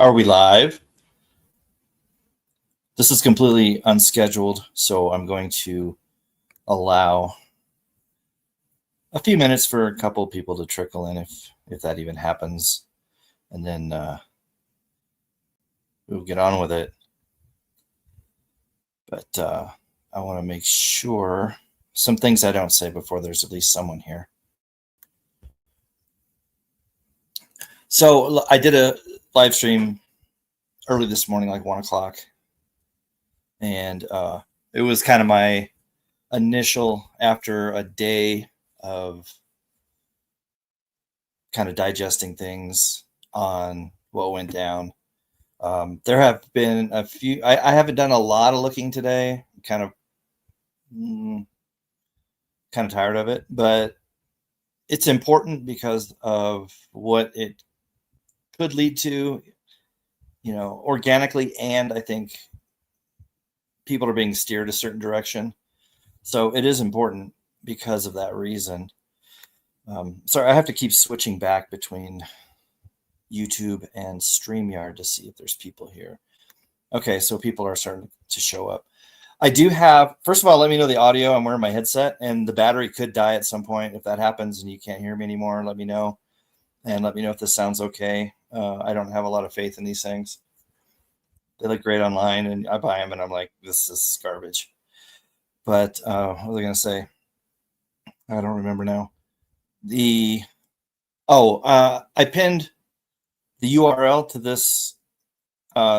Are we live? This is completely unscheduled, so I'm going to allow a few minutes for a couple people to trickle in if that even happens, and then we'll get on with it. But I want to make sure some things I don't say before there's at least someone here. So I did a live stream early this morning, like 1 o'clock, and it was kind of my initial after a day of kind of digesting things on what went down. There have been a few. I haven't done a lot of looking today. I'm kind of tired of it, but it's important because of what it could lead to, organically, and I think people are being steered a certain direction. So it is important because of that reason. Sorry, I have to keep switching back between YouTube and StreamYard to see if there's people here. Okay, so people are starting to show up. I do have, first of all, let me know the audio. I'm wearing my headset and the battery could die at some point. If that happens and you can't hear me anymore, let me know. And let me know if this sounds okay. I don't have a lot of faith in these things. They look great online and I buy them and I'm like, this is garbage. But what was I going to say? I don't remember now. I pinned the URL to this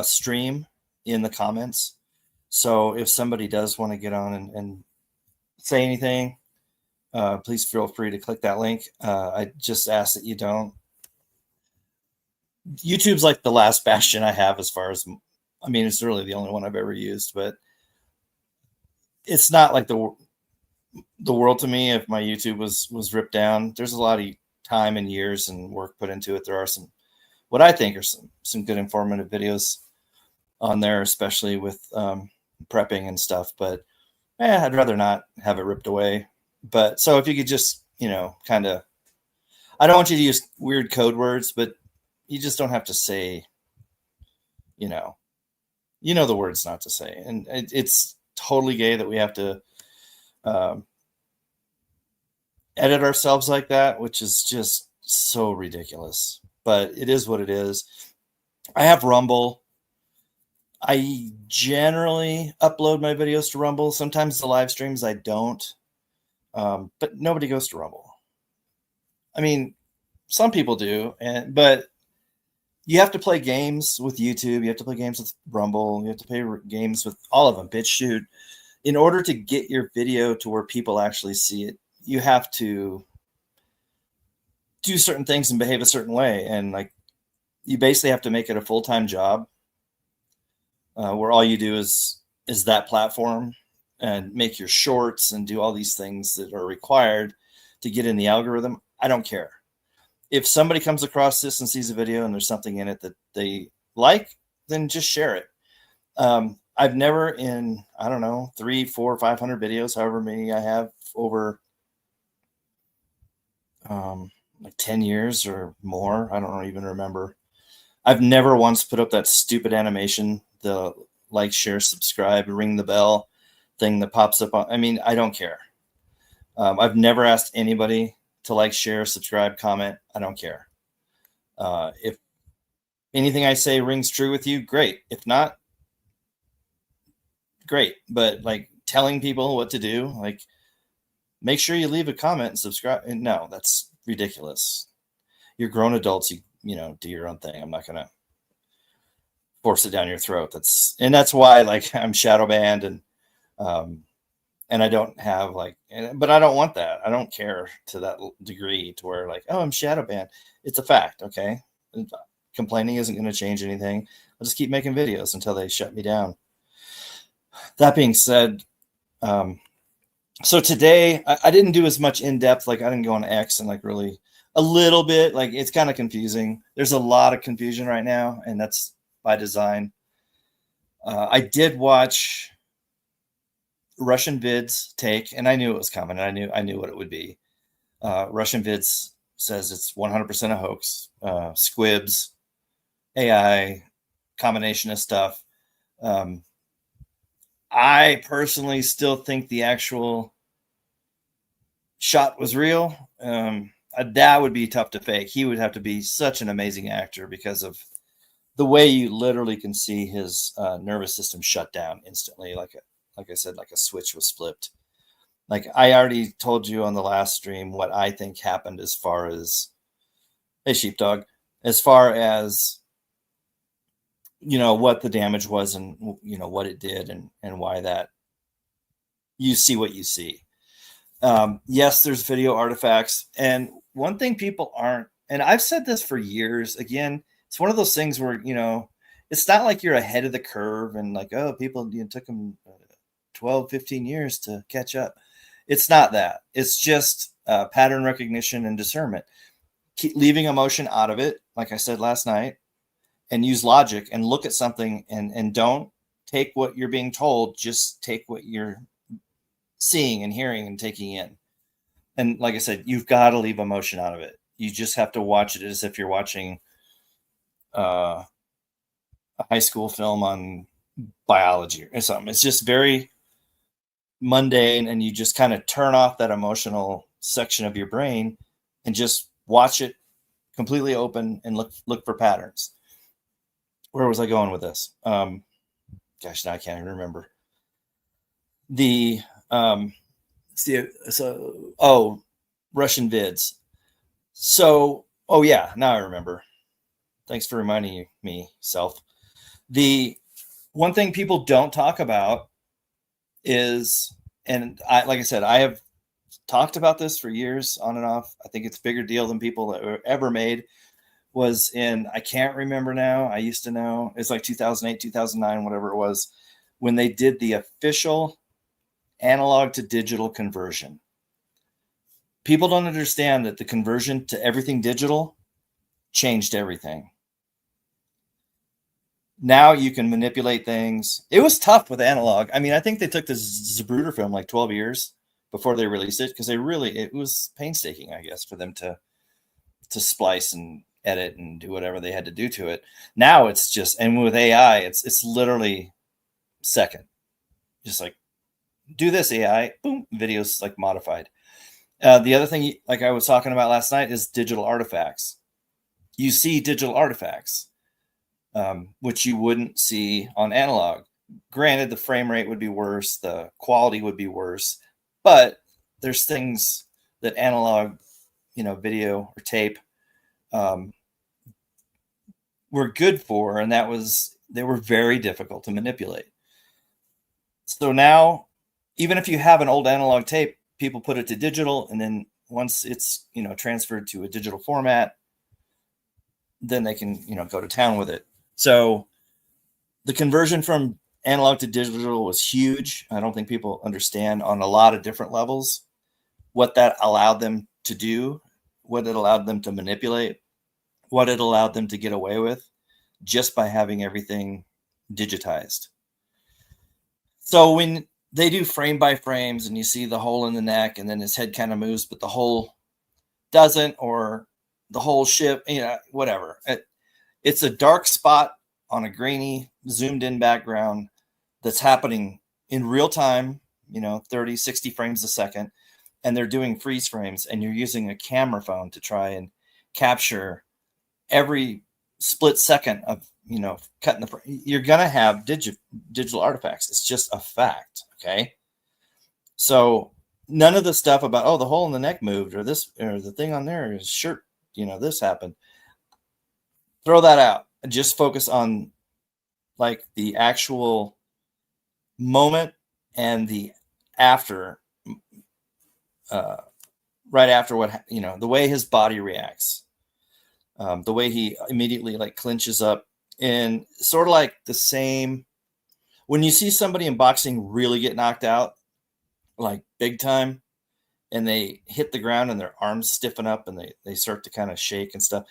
stream in the comments. So if somebody does want to get on and say anything, please feel free to click that link. I just ask that you don't. YouTube's like the last bastion I have as far as, I mean, it's really the only one I've ever used, but it's not like the world to me if my YouTube was ripped down. There's a lot of time and years and work put into it. There are some, what I think are some good informative videos on there, especially with prepping and stuff, but I'd rather not have it ripped away. But so if you could just, kind of, I don't want you to use weird code words, but you just don't have to say, the words not to say. And it's totally gay that we have to edit ourselves like that, which is just so ridiculous, but it is what it is. I have Rumble. I generally upload my videos to Rumble. Sometimes the live streams I don't, but nobody goes to Rumble. I mean, some people do, but you have to play games with YouTube. You have to play games with Rumble. You have to play games with all of them. Bitch, shoot. In order to get your video to where people actually see it, you have to do certain things and behave a certain way. And like, you basically have to make it a full-time job where all you do is that platform and make your shorts and do all these things that are required to get in the algorithm. I don't care. If somebody comes across this and sees a video and there's something in it that they like, then just share it. I've never in, I don't know, 300, 400, 500 videos, however many I have over like 10 years or more. I don't even remember. I've never once put up that stupid animation, the like, share, subscribe, ring the bell thing that pops up on. I mean, I don't care. I've never asked anybody to like, share, subscribe, comment. I don't care. If anything I say rings true with you, great. If not, great. But like, telling people what to do, like, make sure you leave a comment and subscribe. And no, that's ridiculous. You're grown adults. You do your own thing. I'm not gonna force it down your throat. That's why, like, I'm shadow banned and I don't have but I don't want that. I don't care to that degree to where like, oh, I'm shadow banned. It's a fact. Okay. Complaining isn't going to change anything. I'll just keep making videos until they shut me down. That being said, so today I didn't do as much in depth. Like, I didn't go on X and like really a little bit, like, it's kind of confusing. There's a lot of confusion right now, and that's by design. I did watch Russian Vids take, and I knew it was coming. And I knew what it would be. Russian Vids says it's 100% a hoax. Squibs AI combination of stuff. I personally still think the actual shot was real. That would be tough to fake. He would have to be such an amazing actor because of the way you literally can see his nervous system shut down instantly, like I said, like a switch was flipped. Like I already told you on the last stream what I think happened as far as a sheepdog, as far as what the damage was and what it did and why that you see what you see. Yes, there's video artifacts, and one thing people aren't, and I've said this for years, again, it's one of those things where it's not like you're ahead of the curve and like, oh, people took them 12 15 years to catch up. It's not that. It's just pattern recognition and discernment. Keep leaving emotion out of it, like I said last night, and use logic and look at something and don't take what you're being told. Just take what you're seeing and hearing and taking in. And like I said, you've got to leave emotion out of it. You just have to watch it as if you're watching a high school film on biology or something. It's just very mundane, and you just kind of turn off that emotional section of your brain and just watch it completely open and look for patterns. Where was I going with this? Gosh, now I can't even remember. The Russian vids. So, oh yeah, now I remember. Thanks for reminding me, self. The one thing people don't talk about is, and like I said, I have talked about this for years on and off. I think it's a bigger deal than people ever made. Was in, I can't remember now. I used to know. It's like 2008, 2009, whatever it was, when they did the official analog to digital conversion. People don't understand that the conversion to everything digital changed everything. Now you can manipulate things. It was tough with analog. I mean, I think they took this Zapruder film like 12 years before they released it, because it was painstaking, I guess, for them to splice and edit and do whatever they had to do to it. Now it's just, and with AI, it's literally second. Just like, do this, AI, boom, video's like modified. The other thing, like I was talking about last night, is digital artifacts. You see digital artifacts, which you wouldn't see on analog. Granted, the frame rate would be worse, the quality would be worse, but there's things that analog, video or tape, were good for, and they were very difficult to manipulate. So now, even if you have an old analog tape, people put it to digital, and then once it's transferred to a digital format, then they can go to town with it. So the conversion from analog to digital was huge. I don't think people understand on a lot of different levels what that allowed them to do, what it allowed them to manipulate, what it allowed them to get away with just by having everything digitized. So when they do frame by frames and you see the hole in the neck and then his head kind of moves, but the hole doesn't, or the whole ship, whatever. It's a dark spot on a grainy, zoomed in background that's happening in real time, 30, 60 frames a second. And they're doing freeze frames, and you're using a camera phone to try and capture every split second of, cutting the frame. You're going to have digital artifacts. It's just a fact. Okay. So none of the stuff about, the hole in the neck moved, or this, or the thing on there is shirt, this happened. Throw that out. Just focus on like the actual moment and the after, right after what, the way his body reacts, the way he immediately like clinches up, and sort of like the same when you see somebody in boxing really get knocked out, like big time, and they hit the ground and their arms stiffen up and they start to kind of shake and stuff.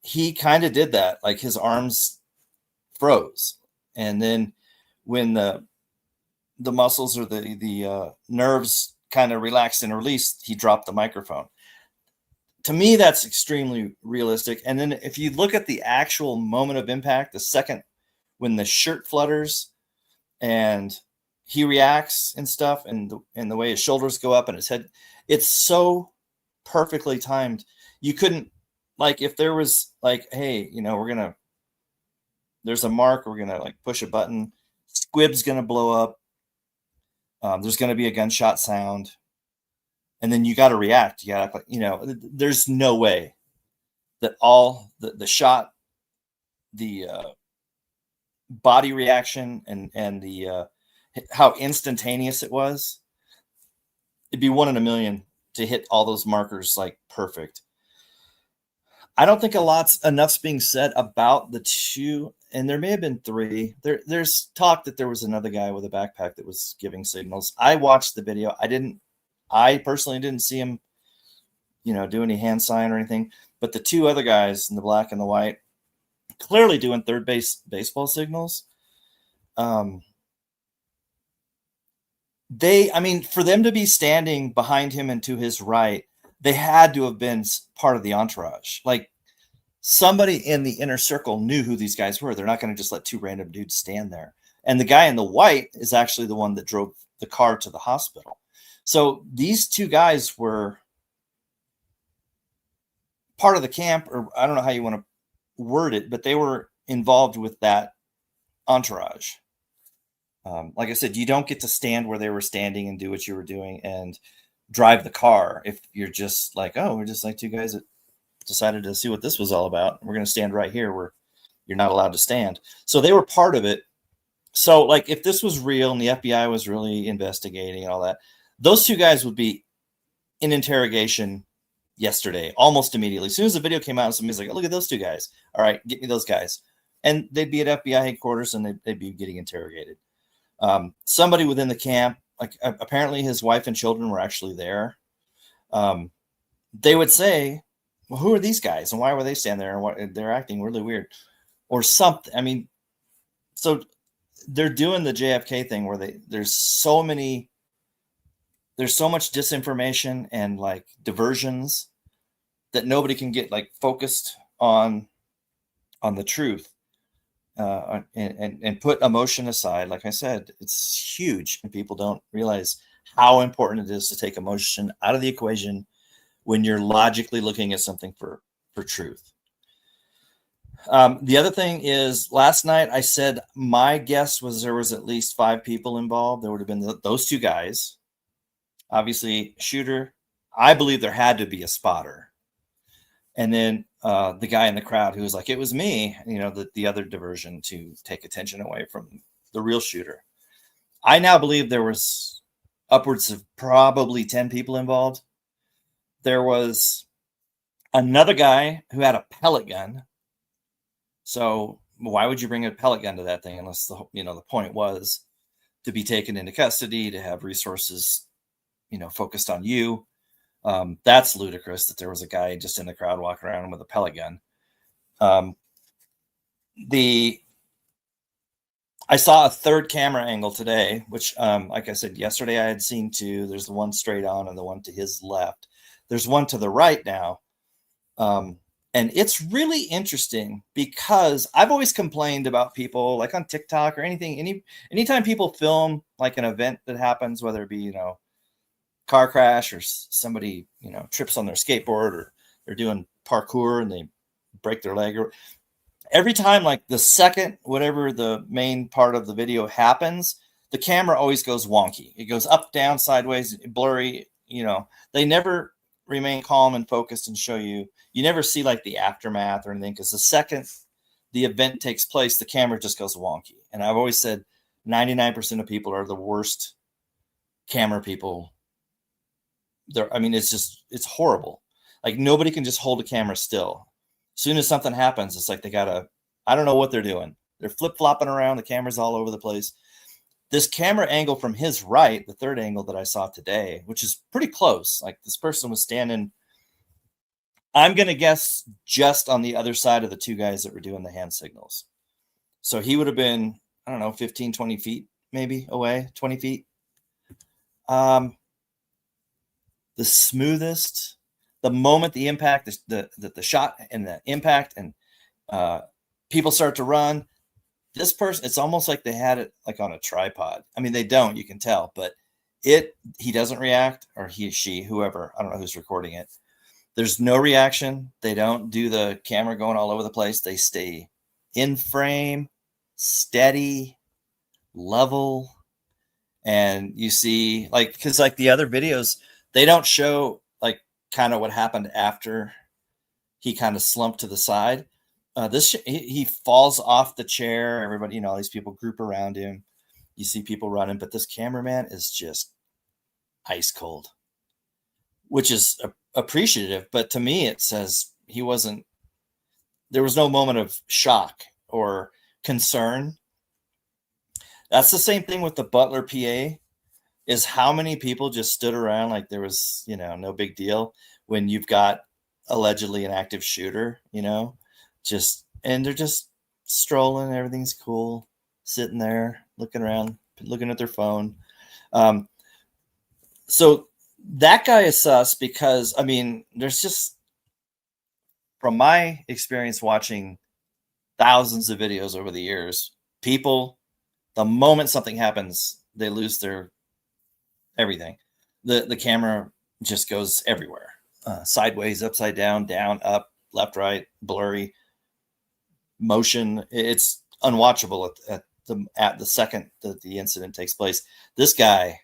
He kind of did that. Like his arms froze. And then when the muscles or the nerves kind of relaxed and released, he dropped the microphone. to me, that's extremely realistic. And then if you look at the actual moment of impact, the second when the shirt flutters and he reacts and stuff, and the way his shoulders go up and his head, it's so perfectly timed. You couldn't, like, if there was like, hey, there's a mark, we're gonna like push a button, squib's gonna blow up, there's gonna be a gunshot sound, and then you got to react. You got to, there's no way that all the shot, the body reaction, and the how instantaneous it was. It'd be 1 in a million to hit all those markers like perfect. I don't think enough's being said about the two, and there may have been three. There's talk that there was another guy with a backpack that was giving signals. I watched the video. I personally didn't see him, do any hand sign or anything. But the two other guys in the black and the white, clearly doing third base baseball signals. For them to be standing behind him and to his right, they had to have been part of the entourage. Like, somebody in the inner circle knew who these guys were. They're not going to just let two random dudes stand there. And the guy in the white is actually the one that drove the car to the hospital. So these two guys were part of the camp, or I don't know how you want to word it, but they were involved with that entourage. Like I said, you don't get to stand where they were standing and do what you were doing and drive the car if you're just like, oh, we're just like two guys that decided to see what this was all about. We're going to stand right here where you're not allowed to stand. So they were part of it. So, like, if this was real and the FBI was really investigating and all that, those two guys would be in interrogation yesterday, almost immediately. As soon as the video came out, somebody's like, oh, look at those two guys. All right, get me those guys. And they'd be at FBI headquarters and they'd be getting interrogated. Somebody within the camp, like apparently his wife and children were actually there. They would say, well, who are these guys and why were they standing there and what they're acting really weird or something. So they're doing the JFK thing where there's so much disinformation and like diversions that nobody can get like focused on the truth. And put emotion aside. Like I said, it's huge, and people don't realize how important it is to take emotion out of the equation when you're logically looking at something for truth. The other thing is, last night I said my guess was there was at least 5 people involved. There would have been those two guys, obviously shooter. I believe there had to be a spotter, and then the guy in the crowd who was like, it was me, the other diversion to take attention away from the real shooter. I now believe there was upwards of probably 10 people involved. There was another guy who had a pellet gun. So why would you bring a pellet gun to that thing unless the point was to be taken into custody, to have resources, focused on you. That's ludicrous that there was a guy just in the crowd walking around with a pellet gun. I saw a third camera angle today, which, like I said, yesterday I had seen 2. There's the one straight on and the one to his left. There's one to the right now. And it's really interesting because I've always complained about people like on TikTok or anything, anytime people film like an event that happens, whether it be, car crash or somebody, trips on their skateboard or they're doing parkour and they break their leg, or every time, like the second, whatever the main part of the video happens, the camera always goes wonky. It goes up, down, sideways, blurry, they never remain calm and focused and show you never see like the aftermath or anything. Because the second the event takes place, the camera just goes wonky. And I've always said 99% of people are the worst camera people. It's horrible. Like, nobody can just hold a camera still. As soon as something happens, it's like I don't know what they're doing. They're flip-flopping around. The camera's all over the place. This camera angle from his right, the third angle that I saw today, which is pretty close. Like, this person was standing, I'm going to guess, just on the other side of the 2 guys that were doing the hand signals. So he would have been, I don't know, 15, 20 feet maybe away, 20 feet. The smoothest, the moment the impact, the shot and the impact, and people start to run, this person, it's almost like they had it like on a tripod. I mean, they don't, you can tell, but he doesn't react, or she, whoever, I don't know who's recording it. There's no reaction. They don't do the camera going all over the place. They stay in frame, steady, level. And you see, like, because like the other videos, they don't show like kind of what happened after he kind of slumped to the side. He falls off the chair. Everybody, all these people group around him. You see people running, but this cameraman is just ice cold, which is appreciative. But to me, it says there was no moment of shock or concern. That's the same thing with the Butler PA, is how many people just stood around like there was, no big deal when you've got allegedly an active shooter, and they're just strolling. Everything's cool, sitting there, looking around, looking at their phone. So that guy is sus because, I mean, there's just, from my experience watching thousands of videos over the years, people, the moment something happens, they lose their everything. The camera just goes everywhere, sideways, upside down, up, left, right, blurry, motion. It's unwatchable at the second that the incident takes place. This guy,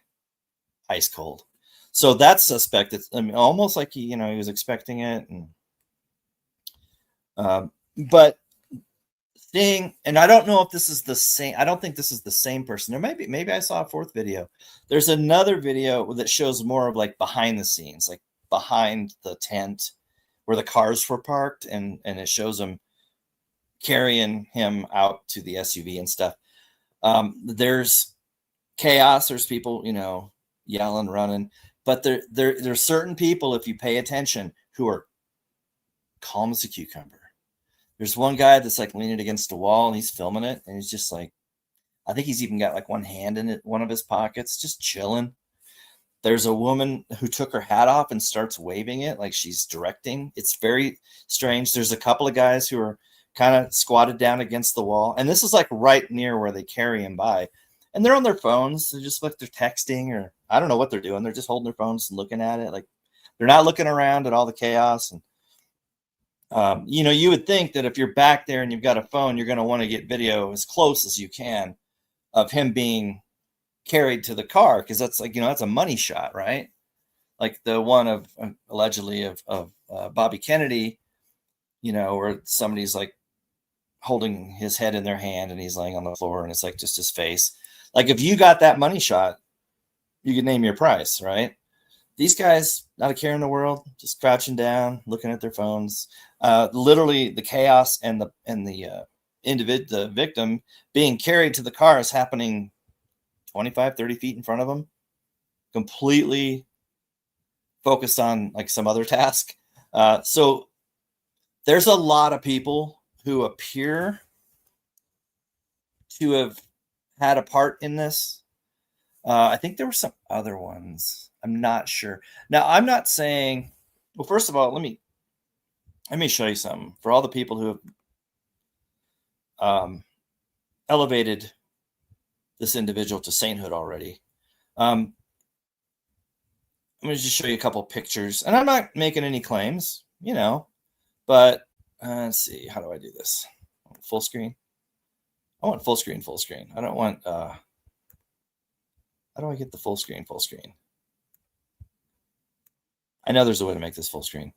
ice cold. So that's suspect. It's, I mean, almost like he was expecting it, and but seeing, and I don't know if this is the same. I don't think this is the same person. There maybe I saw a fourth video. There's another video that shows more of like behind the scenes, like behind the tent where the cars were parked, and it shows them carrying him out to the SUV and stuff. There's chaos. There's people, yelling, running, but there's certain people, if you pay attention, who are calm as a cucumber. There's one guy that's like leaning against a wall and he's filming it, and he's just like, I think he's even got like one hand in it, one of his pockets, just chilling. There's a woman who took her hat off and starts waving it like she's directing. It's very strange. There's a couple of guys who are kind of squatted down against the wall, and this is like right near where they carry him by, and they're on their phones. They're just like they're texting, or I don't know what they're doing. They're just holding their phones and looking at it. Like they're not looking around at all the chaos. And you would think that if you're back there and you've got a phone, you're going to want to get video as close as you can of him being carried to the car, because that's like, that's a money shot, right? Like the one of allegedly of Bobby Kennedy, where somebody's like holding his head in their hand and he's laying on the floor and it's like just his face. Like if you got that money shot, you could name your price, right? These guys, not a care in the world, just crouching down, looking at their phones. Literally, the chaos and the victim being carried to the car is happening 25, 30 feet in front of them, completely focused on like some other task. So there's a lot of people who appear to have had a part in this. I think there were some other ones. I'm not sure. Now, I'm not saying, well, first of all, let me show you something for all the people who have elevated this individual to sainthood already. I'm going to just show you a couple pictures, and I'm not making any claims, but let's see. How do I do this? Full screen? I want full screen. I don't want, how do I get the full screen? I know there's a way to make this full screen.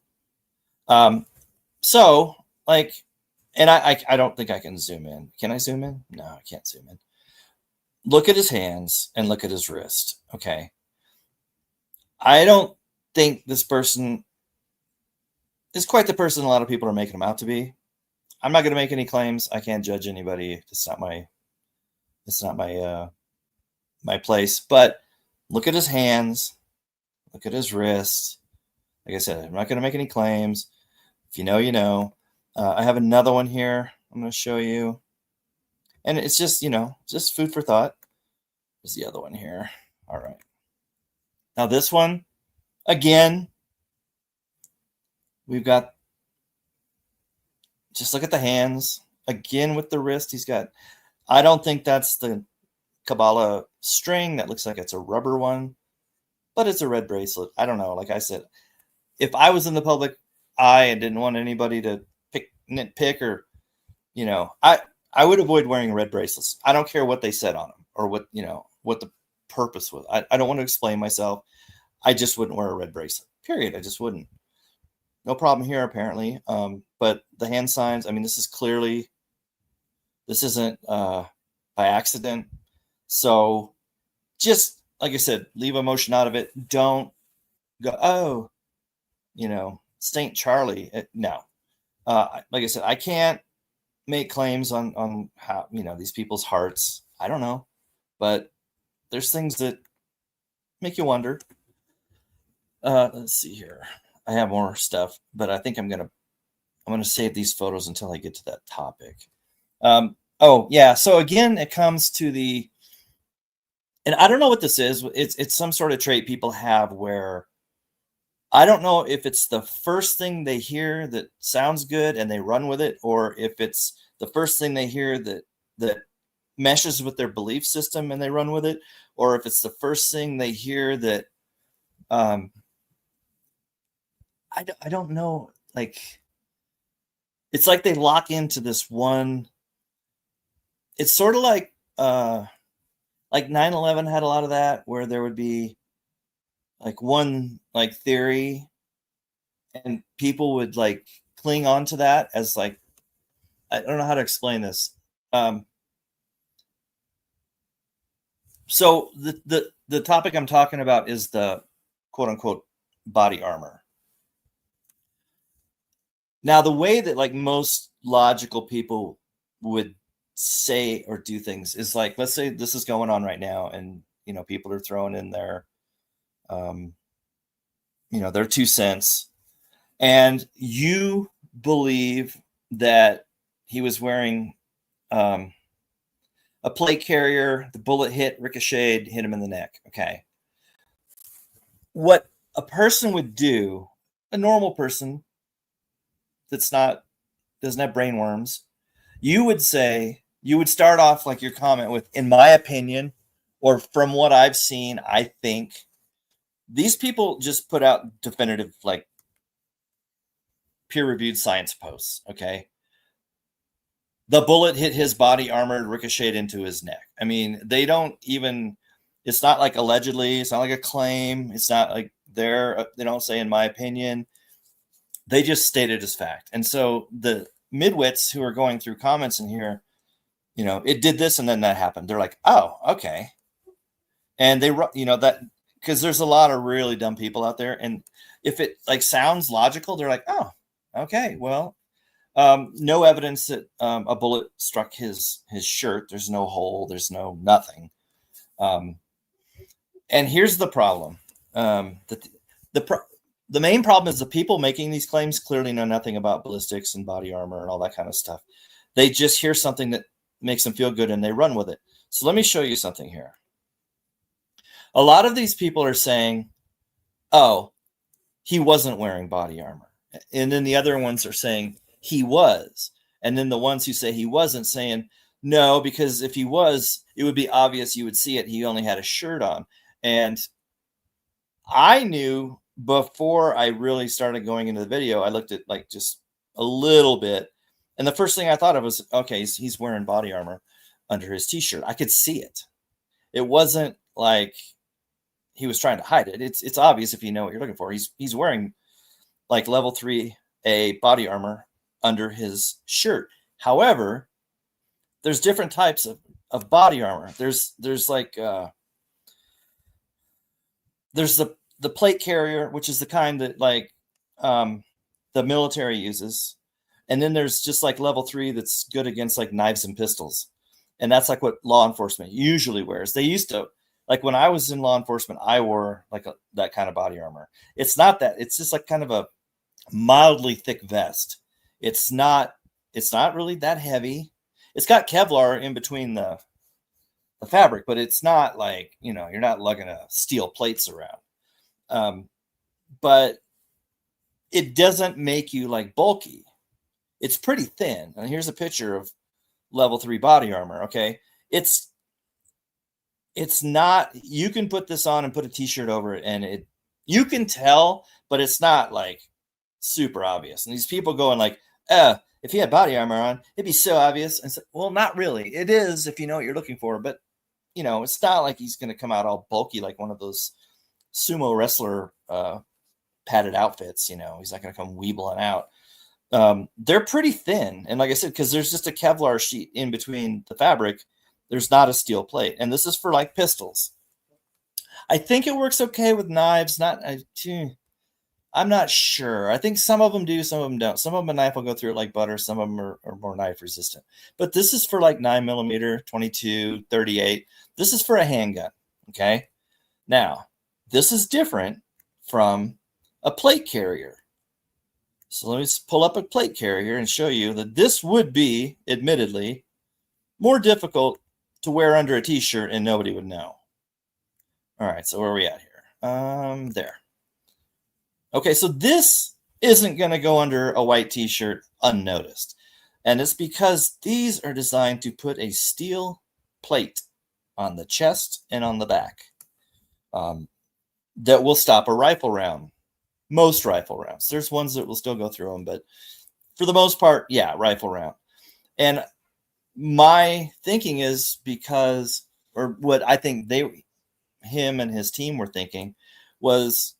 So like, and I don't think I can zoom in. Can I zoom in? No, I can't zoom in. Look at his hands and look at his wrist. Okay. I don't think this person is quite the person a lot of people are making him out to be. I'm not going to make any claims. I can't judge anybody. It's not my place, but look at his hands, look at his wrist. Like I said, I'm not going to make any claims. If you know, you know. I have another one here I'm going to show you. And it's just, just food for thought. There's the other one here. All right. Now this one, again, We've got, just look at the hands. Again, with the wrist, he's got, I don't think that's the Kabbalah string. That looks like it's a rubber one, but it's a red bracelet. I don't know. Like I said, if I was in the public eye and didn't want anybody to nitpick or, I would avoid wearing red bracelets. I don't care what they said on them or what the purpose was. I don't want to explain myself. I just wouldn't wear a red bracelet. Period. I just wouldn't. No problem here, apparently. But the hand signs, I mean, this isn't by accident. So just like I said, leave emotion out of it. Don't go, oh, Saint Charlie. No. Like I said, I can't make claims on how, these people's hearts. I don't know. But there's things that make you wonder. Let's see here. I have more stuff, but I think I'm gonna save these photos until I get to that topic. Oh yeah. So again, it comes to and I don't know what this is. It's some sort of trait people have where I don't know if it's the first thing they hear that sounds good and they run with it, or if it's the first thing they hear that meshes with their belief system and they run with it, or if it's the first thing they hear that I don't know. Like, it's like they lock into this one. It's sort of like 9/11 had a lot of that, where there would be like one like theory and people would like cling on to that as like, I don't know how to explain this. So the topic I'm talking about is the quote unquote body armor. Now, the way that like most logical people would say or do things is like, let's say this is going on right now, and people are throwing in their their 2 cents, and you believe that he was wearing a plate carrier, the bullet ricocheted, hit him in the neck. Okay. What a person would do, a normal person doesn't have brain worms, you would start off like your comment with, in my opinion, or from what I've seen, I think. These people just put out definitive, like, peer-reviewed science posts, okay? The bullet hit his body armor, ricocheted into his neck. I mean, they don't even, it's not like allegedly, it's not like a claim, it's not like they don't say, in my opinion. They just state it as fact. And so the midwits who are going through comments in here, it did this and then that happened. They're like, oh, okay. And they, that, because there's a lot of really dumb people out there. And if it like sounds logical, they're like, oh, okay, well, no evidence that a bullet struck his shirt. There's no hole. There's no nothing. And here's the problem. The main problem is the people making these claims clearly know nothing about ballistics and body armor and all that kind of stuff. They just hear something that makes them feel good and they run with it. So let me show you something here. A lot of these people are saying, oh, he wasn't wearing body armor. And then the other ones are saying he was. And then the ones who say he wasn't saying, no, because if he was, it would be obvious, you would see it. He only had a shirt on. And I knew before I really started going into the video, I looked at like just a little bit. And the first thing I thought of was, okay, he's wearing body armor under his t-shirt. I could see it. It wasn't like he was trying to hide it. It's obvious if you know what you're looking for. He's wearing like level 3A body armor under his shirt. However, there's different types of body armor. There's like there's the plate carrier, which is the kind that like the military uses. And then there's just like level 3 that's good against like knives and pistols. And that's like what law enforcement usually wears. They used to, like when I was in law enforcement, I wore like that kind of body armor. It's not that. It's just like kind of a mildly thick vest. It's not really that heavy. It's got Kevlar in between the fabric, but it's not like, you're not lugging steel plates around. But it doesn't make you like bulky. It's pretty thin. And here's a picture of level 3 body armor. Okay. It's not, you can put this on and put a t-shirt over it and you can tell, but it's not like super obvious. And these people going like, if he had body armor on, it'd be so obvious. And so, well, not really. It is if you know what you're looking for, but it's not like he's going to come out all bulky like one of those sumo wrestler padded outfits. He's not going to come weebling out. They're pretty thin. And like I said, because there's just a Kevlar sheet in between the fabric, there's not a steel plate. And this is for like pistols. I think it works okay with knives. I'm not sure. I think some of them do, some of them don't. Some of them a knife will go through it like butter. Some of them are more knife resistant. But this is for like 9mm, 22, 38. This is for a handgun. Okay. Now, this is different from a plate carrier. So let me pull up a plate carrier and show you that this would be, admittedly, more difficult to wear under a t-shirt and nobody would know. All right, so where are we at here? There. Okay, so this isn't going to go under a white t-shirt unnoticed. And it's because these are designed to put a steel plate on the chest and on the back that will stop a rifle round. Most rifle rounds. There's ones that will still go through them, but for the most part, yeah, rifle round. And my thinking is because, or what I think him and his team were thinking was,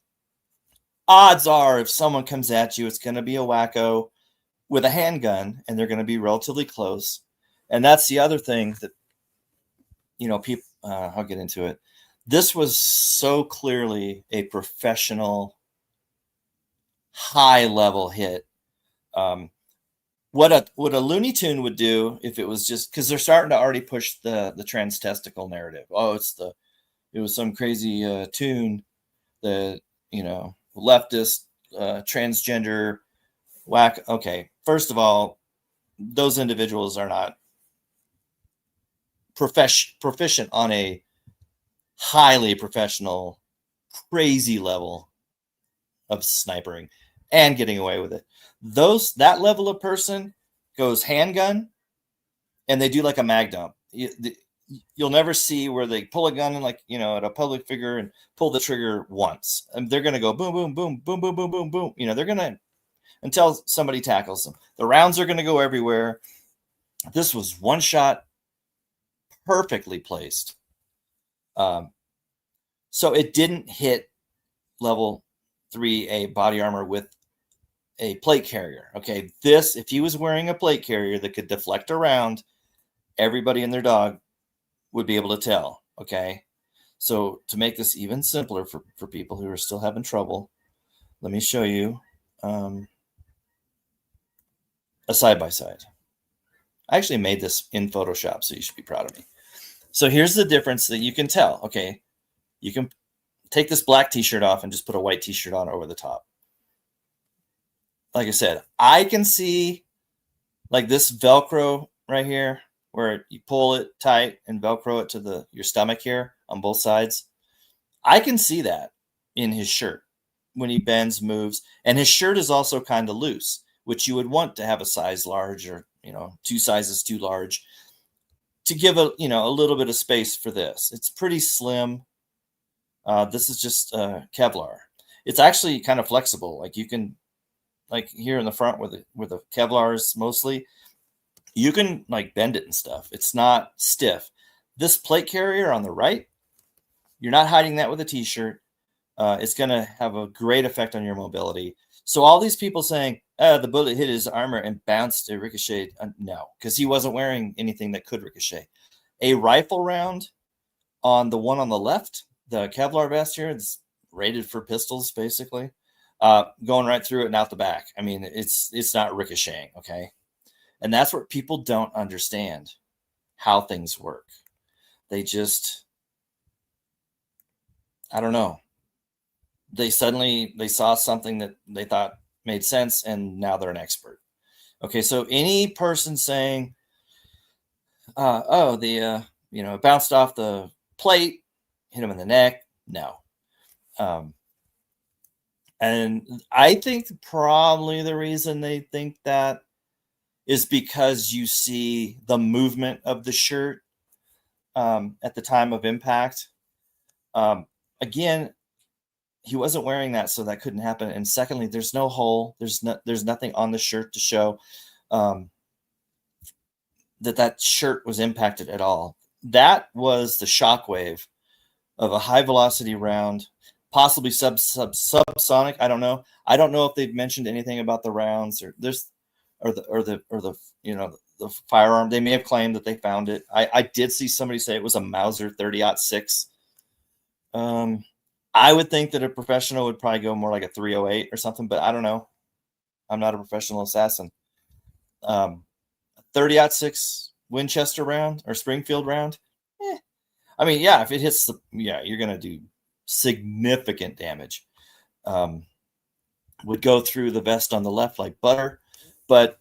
odds are if someone comes at you, it's going to be a wacko with a handgun and they're going to be relatively close. And that's the other thing that, people, I'll get into it. This was so clearly a professional high level hit. What a Looney Tune would do if it was just, because they're starting to already push the trans testicle narrative. Oh, it was some crazy tune that leftist transgender whack. Okay, first of all, those individuals are not proficient on a highly professional, crazy level of snipering and getting away with it. That level of person goes handgun and they do like a mag dump. You'll never see where they pull a gun and at a public figure and pull the trigger once. And they're going to go boom, boom, boom, boom, boom, boom, boom, boom. They're going to, until somebody tackles them. The rounds are going to go everywhere. This was one shot, perfectly placed. So it didn't hit level 3A body armor with a plate carrier. Okay, if he was wearing a plate carrier that could deflect around, everybody and their dog would be able to tell. Okay, so to make this even simpler for people who are still having trouble, let me show you a side-by-side. I actually made this in Photoshop, so you should be proud of me. So here's the difference that you can tell. Okay, you can take this black t-shirt off and just put a white t-shirt on over the top. Like I said, I can see like this Velcro right here where you pull it tight and Velcro it to your stomach here on both sides. I can see that in his shirt when he bends, moves. And his shirt is also kind of loose, which you would want to have a size large or, 2 sizes too large to give a little bit of space for this. It's pretty slim. This is just Kevlar. It's actually kind of flexible. Like you can, like here in the front where the Kevlar is mostly, you can like bend it and stuff. It's not stiff. This plate carrier on the right, you're not hiding that with a t-shirt. It's going to have a great effect on your mobility. So all these people saying, the bullet hit his armor and bounced, it ricocheted. No, because he wasn't wearing anything that could ricochet. A rifle round on the one on the left, the Kevlar vest here, it's rated for pistols, basically, going right through it and out the back. I mean, it's not ricocheting, okay? And that's what people don't understand, how things work. They just, I don't know. They saw something that they thought made sense, and now they're an expert. Okay, so any person saying, it bounced off the plate, hit him in the neck, no. And I think probably the reason they think that is because you see the movement of the shirt at the time of impact. Again, he wasn't wearing that, so that couldn't happen. And secondly, there's no hole. There's nothing on the shirt to show that shirt was impacted at all. That was the shockwave of a high velocity round, possibly subsonic. I don't know. I don't know if they've mentioned anything about the rounds or the the firearm. They may have claimed that they found it. I did see somebody say it was a Mauser 30-06. I would think that a professional would probably go more like a 308 or something, but I don't know. I'm not a professional assassin. 30-06 Winchester round or Springfield round. I mean, yeah, if it hits you're going to do significant damage. Would go through the vest on the left like butter, but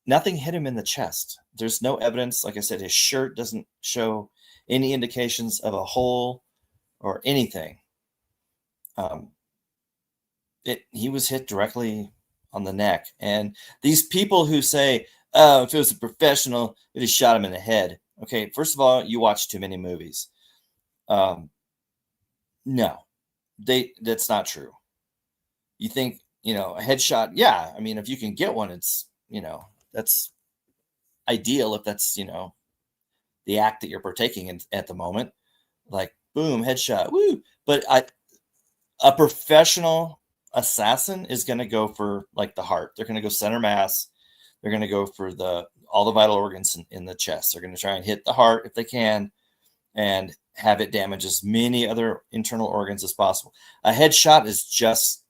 nothing hit him in the chest. There's no evidence. Like I said, his shirt doesn't show any indications of a hole or anything. He was hit directly on the neck. And these people who say, oh, if it was a professional, it just shot him in the head. Okay, first of all, you watch too many movies. No, that's not true. You think, a headshot, yeah. I mean, if you can get one, it's, that's ideal if that's, the act that you're partaking in at the moment. Like, boom, headshot, woo. But a professional assassin is going to go for like the heart. They're going to go center mass. They're going to go for all the vital organs in the chest. They're going to try and hit the heart if they can and have it damage as many other internal organs as possible. A headshot is just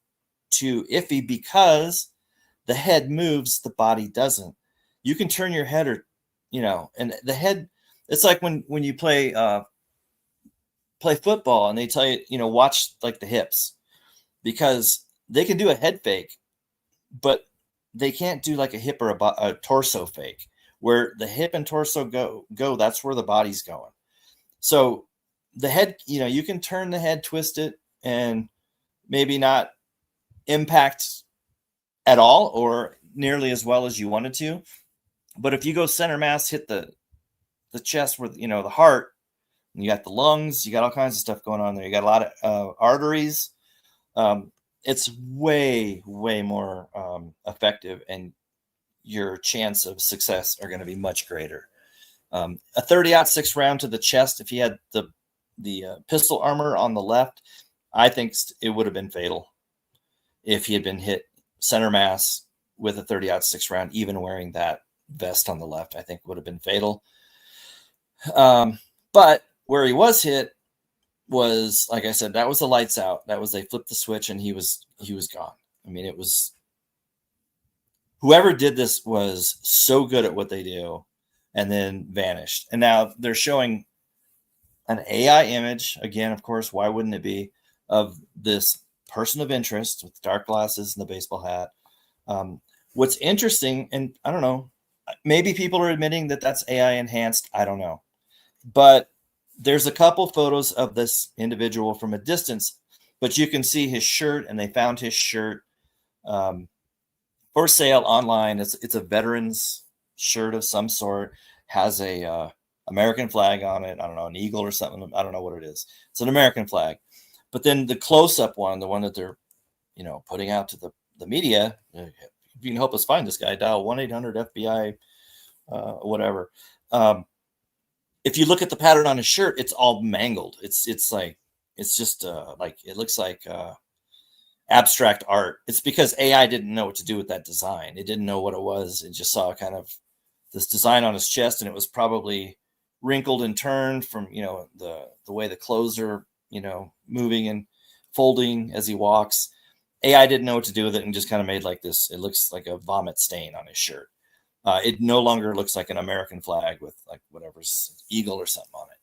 too iffy because the head moves, the body doesn't. You can turn your head and the head, it's like when you play football and they tell you, watch like the hips, because they can do a head fake, but they can't do like a hip or a torso fake. Where the hip and torso go, that's where the body's going. So the head, you can turn the head, twist it, and maybe not impact at all or nearly as well as you wanted to. But if you go center mass, hit the chest where, the heart, and you got the lungs, you got all kinds of stuff going on there. You got a lot of arteries. It's way, way more effective, and your chance of success are going to be much greater. A 30-06 round to the chest, if he had the pistol armor on the left, I think it would have been fatal. If he had been hit center mass with a 30-06 round, even wearing that vest on the left, I think would have been fatal. But where he was hit was, like I said, that was the lights out. That was, they flipped the switch and he was gone. I mean, it was, whoever did this was so good at what they do and then vanished. And now they're showing an AI image again, of course, why wouldn't it be, of this person of interest with dark glasses and the baseball hat. What's interesting, and I don't know, maybe people are admitting that that's AI enhanced. I don't know. But there's a couple photos of this individual from a distance, but you can see his shirt, and they found his shirt for sale online. It's a veteran's shirt of some sort, has a American flag on it. I don't know, an eagle or something. I don't know what it is. It's an American flag. But then the close-up one, the one that they're, putting out to the media, if you can help us find this guy, dial 1-800-FBI, whatever. If you look at the pattern on his shirt, it's all mangled. It's just like, it looks like abstract art. It's because AI didn't know what to do with that design. It didn't know what it was. It just saw kind of this design on his chest, and it was probably wrinkled and turned from, the way the clothes are, moving and folding as he walks. AI didn't know what to do with it and just kind of made like this. It looks like a vomit stain on his shirt. It no longer looks like an American flag with like whatever's eagle or something on it.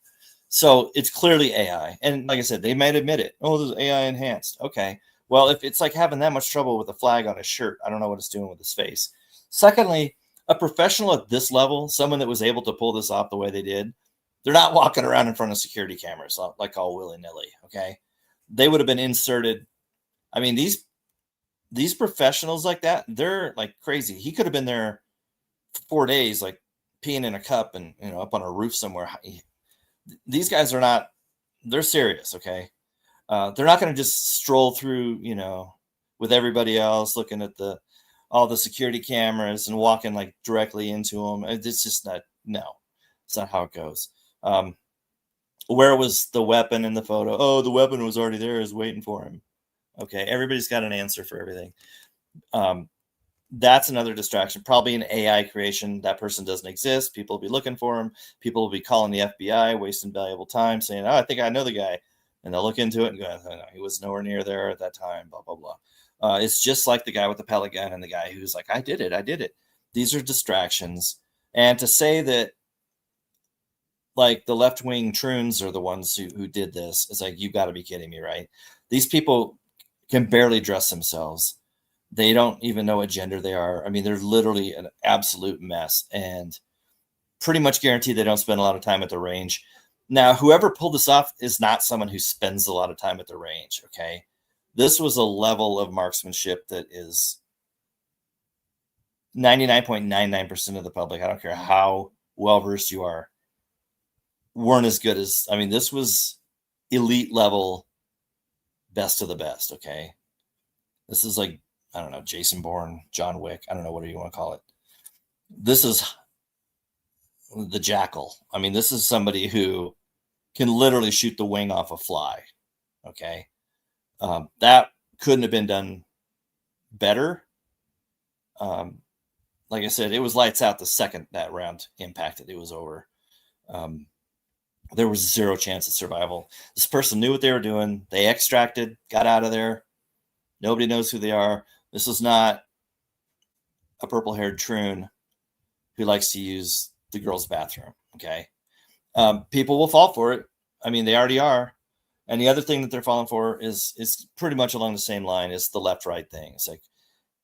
So it's clearly AI. And like I said, they might admit it. Oh, this is AI enhanced. Okay. Well, if it's like having that much trouble with a flag on his shirt, I don't know what it's doing with his face. Secondly, a professional at this level, someone that was able to pull this off the way they did, they're not walking around in front of security cameras like all willy-nilly, okay? They would have been inserted. I mean, these these professionals like that, they're like crazy. He could have been there for 4 days, like peeing in a cup and, you know, up on a roof somewhere. These guys are not, they're serious. Okay. They're not going to just stroll through, you know, with everybody else looking at all the security cameras and walking like directly into them. It's just not, no, it's not how it goes. Where was the weapon in the photo? Oh, the weapon was already there, is waiting for him. Okay, everybody's got an answer for everything. That's another distraction. Probably an AI creation. That person doesn't exist. People will be looking for him. People will be calling the FBI, wasting valuable time, saying, "Oh, I think I know the guy," and they'll look into it and go, "Oh, no, he was nowhere near there at that time." Blah blah blah. It's just like the guy with the pellet gun and the guy who's like, "I did it. I did it." These are distractions, and to say that like the left-wing troons are the ones who did this, it's like, you've got to be kidding me, right? These people can barely dress themselves. They don't even know what gender they are. I mean, they're literally an absolute mess, and pretty much guaranteed they don't spend a lot of time at the range. Now, whoever pulled this off is not someone who spends a lot of time at the range, okay? This was a level of marksmanship that is 99.99% of the public, I don't care how well-versed you are, weren't as good as, I mean, this was elite level, best of the best, okay? This is like, I don't know, Jason Bourne, John Wick, I don't know, whatever you want to call it. This is the Jackal. I mean, this is somebody who can literally shoot the wing off a fly, okay? That couldn't have been done better. Like I said, it was lights out the second that round impacted. It was over. There was zero chance of survival. This person knew what they were doing. They extracted, got out of there. Nobody knows who they are. This is not a purple-haired troon who likes to use the girls' bathroom, okay? People will fall for it. I mean, they already are. And the other thing that they're falling for is pretty much along the same line as the left-right thing. It's like,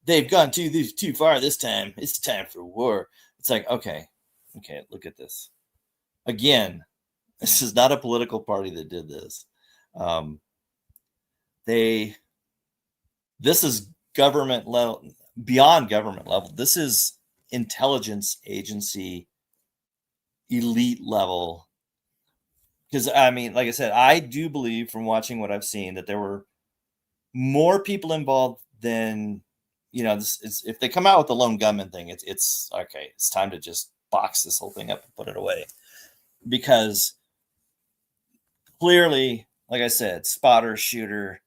they've gone too far this time. It's time for war. It's like, okay, look at this. Again, this is not a political party that did this. This is government level, beyond government level. This is intelligence agency elite level. Because, I mean, like I said, I do believe from watching what I've seen that there were more people involved than, you know, if they come out with the lone gunman thing, it's okay. It's time to just box this whole thing up and put it away. Because clearly, like I said, spotter, shooter,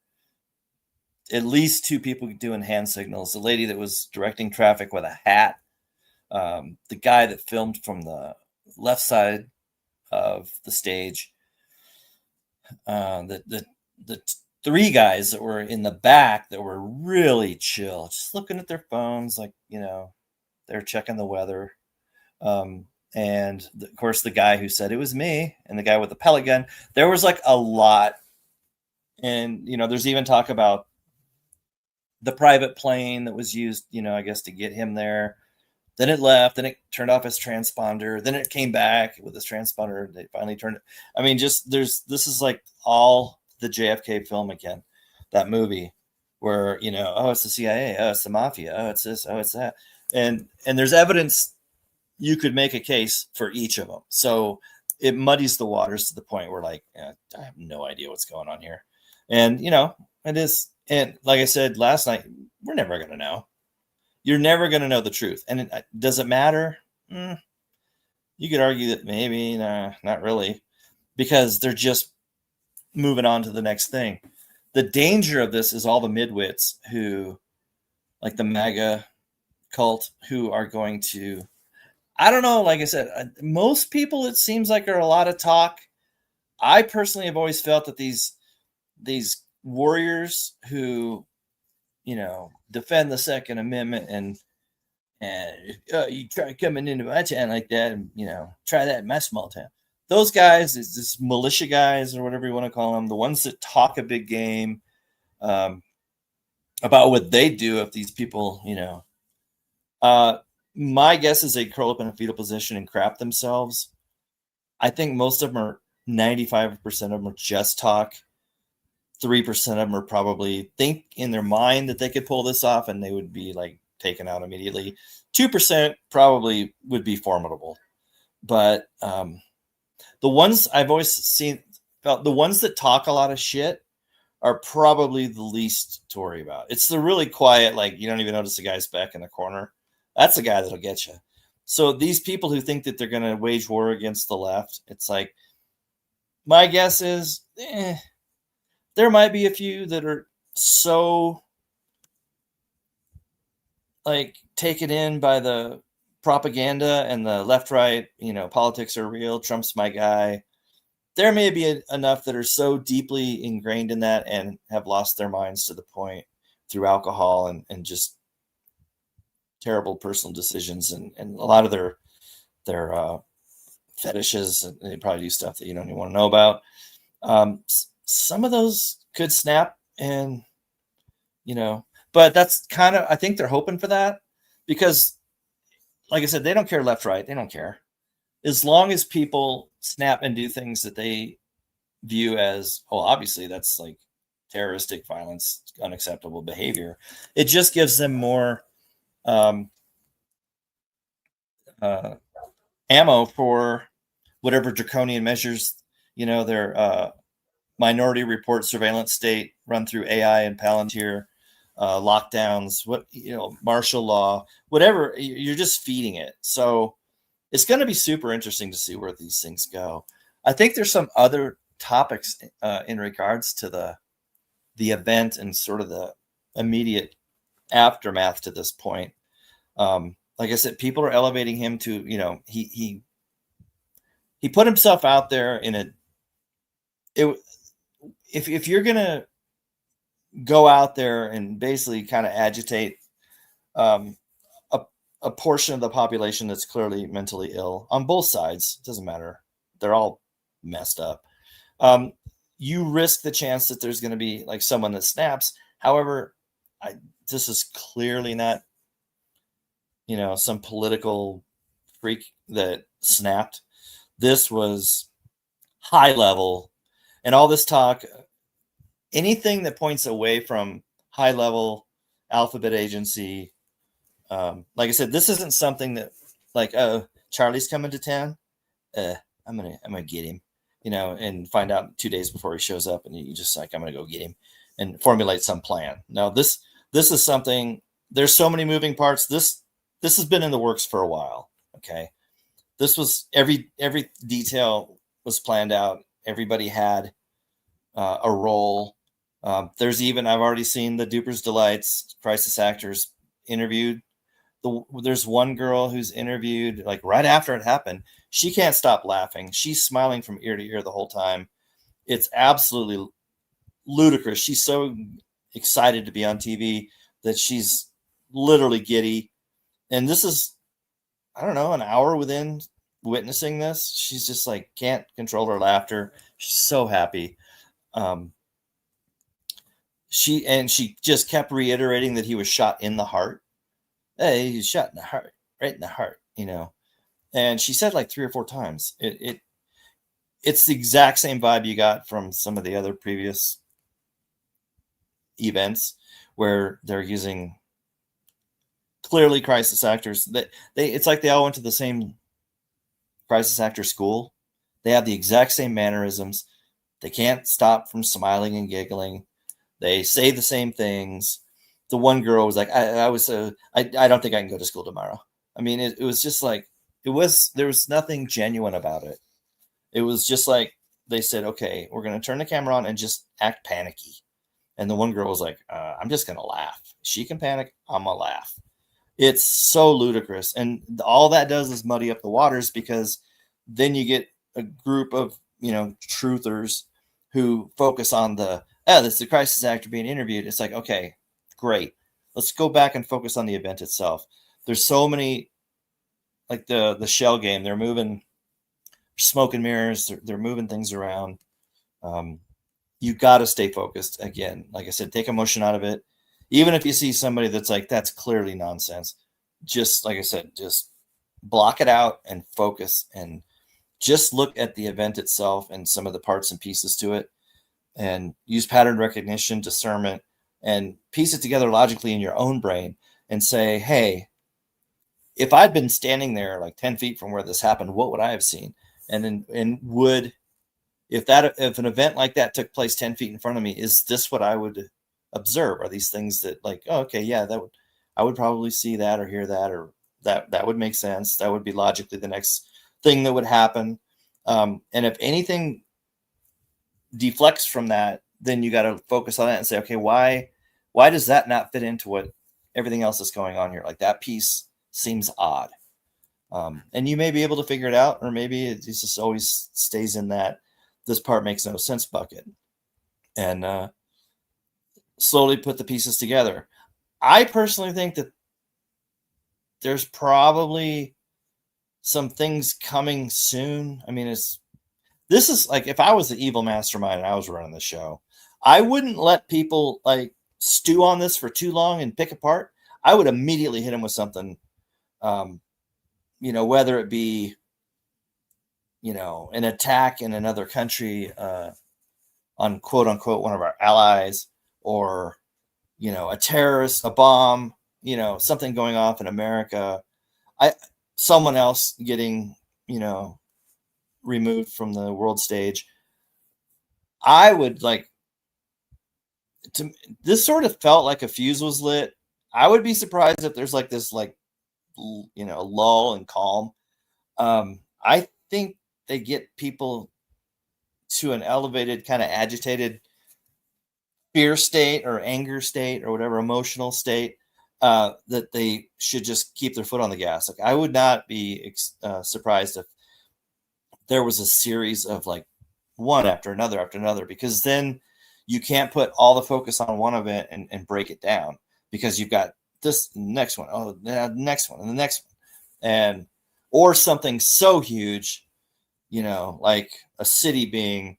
at least two people doing hand signals. The lady that was directing traffic with a hat, the guy that filmed from the left side of the stage, the three guys that were in the back that were really chill, just looking at their phones, like, you know, they're checking the weather. And of course, the guy who said it was me and the guy with the pellet gun, there was like a lot. And, you know, there's even talk about the private plane that was used, you know, I guess to get him there. Then it left, then it turned off its transponder, then it came back with its transponder. They finally turned it. I mean, just this is like all the JFK film again, that movie where, you know, oh, it's the CIA, oh, it's the mafia, oh, it's this, oh, it's that. And there's evidence you could make a case for each of them. So it muddies the waters to the point where, like, I have no idea what's going on here. And, you know, it is. And like I said last night, we're never going to know. You're never going to know the truth. And does it matter? You could argue that maybe, not really, because they're just moving on to the next thing. The danger of this is all the midwits who, like the MAGA cult, who are going to, I don't know, like I said, most people, it seems like, are a lot of talk. I personally have always felt that these warriors who, you know, defend the Second Amendment and you try coming into my town like that, and, you know, try that in my small town. Those guys, is this militia guys or whatever you want to call them, the ones that talk a big game about what they do if these people, you know. My guess is they curl up in a fetal position and crap themselves. I think most of them are, 95% of them are just talk. 3% of them are probably think in their mind that they could pull this off and they would be like taken out immediately. 2% probably would be formidable. But the ones I've always seen, the ones that talk a lot of shit are probably the least to worry about. It's the really quiet, like you don't even notice the guy's back in the corner. That's the guy that'll get you. So these people who think that they're going to wage war against the left, it's like, my guess is there might be a few that are so like taken in by the propaganda and the left right, politics are real, Trump's my guy. There may be enough that are so deeply ingrained in that and have lost their minds to the point through alcohol and just terrible personal decisions and a lot of their fetishes, and they probably do stuff that you don't even want to know about. Some of those could snap, and but that's kind of, I think they're hoping for that, because like I said, they don't care left, right. They don't care. As long as people snap and do things that they view as, obviously that's like terroristic violence, unacceptable behavior. It just gives them more ammo for whatever draconian measures, their Minority Report surveillance state run through AI and Palantir, lockdowns, martial law, whatever, you're just feeding it. So it's going to be super interesting to see where these things go. I think there's some other topics in regards to the event and sort of the immediate aftermath to this point. Like I said, people are elevating him to, he put himself out there if you're going to go out there and basically kind of agitate a portion of the population that's clearly mentally ill on both sides, it doesn't matter. They're all messed up. You risk the chance that there's going to be like someone that snaps. However, this is clearly not, some political freak that snapped. This was high level, and all this talk, anything that points away from high level alphabet agency. Like I said, this isn't something that like, Charlie's coming to town. I'm gonna get him, and find out 2 days before he shows up, and you just like, I'm gonna go get him and formulate some plan. No, this is something. There's so many moving parts. This has been in the works for a while. Okay, this was every detail was planned out. Everybody had a role. There's even, I've already seen the Duper's Delights crisis actors interviewed. There's one girl who's interviewed like right after it happened. She can't stop laughing. She's smiling from ear to ear the whole time. It's absolutely ludicrous. She's so excited to be on TV that she's literally giddy. And this is, I don't know, an hour within witnessing this, she's just like can't control her laughter. She's so happy. She just kept reiterating that he was shot in the heart. Hey, he's shot in the heart, right in the heart, And she said like 3 or 4 times. It's the exact same vibe you got from some of the other previous events where they're using clearly crisis actors. It's like they all went to the same crisis actor school. They have the exact same mannerisms. They can't stop from smiling and giggling. They say the same things. The one girl was like, I don't think I can go to school tomorrow. I mean, it was just like, there was nothing genuine about it. It was just like, they said, okay, we're going to turn the camera on and just act panicky. And the one girl was like, I'm just going to laugh. She can panic. I'm going to laugh. It's so ludicrous. And all that does is muddy up the waters, because then you get a group of, truthers who focus on that's the crisis actor being interviewed. It's like, okay, great. Let's go back and focus on the event itself. There's so many, like the shell game. They're moving smoke and mirrors. They're moving things around. You got to stay focused. Again, like I said, take emotion out of it. Even if you see somebody that's like, that's clearly nonsense, just like I said, just block it out and focus and just look at the event itself and some of the parts and pieces to it. and use pattern recognition, discernment, and piece it together logically in your own brain and say, hey, if I'd been standing there like 10 feet from where this happened, what would I have seen? And would, if an event like that took place 10 feet in front of me, is this what I would observe? Are these things that like, oh, okay, yeah, I would probably see that or hear that, or that would make sense. That would be logically the next thing that would happen. And if anything deflects from that, then you got to focus on that and say, okay, why does that not fit into what everything else is going on here? Like that piece seems odd. And you may be able to figure it out, or maybe it just always stays in that this part makes no sense bucket, and slowly put the pieces together. I personally think that there's probably some things coming soon. I mean, this is like, if I was the evil mastermind and I was running the show, I wouldn't let people like stew on this for too long and pick apart. I would immediately hit them with something, whether it be, an attack in another country on quote unquote one of our allies, or, a terrorist, a bomb, something going off in America, someone else getting, removed from the world stage. I would like this sort of felt like a fuse was lit. I would be surprised if there's like this, like, lull and calm. I think they get people to an elevated kind of agitated fear state or anger state or whatever emotional state, that they should just keep their foot on the gas. Like, I would not be surprised if there was a series of like one after another, because then you can't put all the focus on one event and break it down, because you've got this next one, oh, the next one, and the next one, and or something so huge, like a city being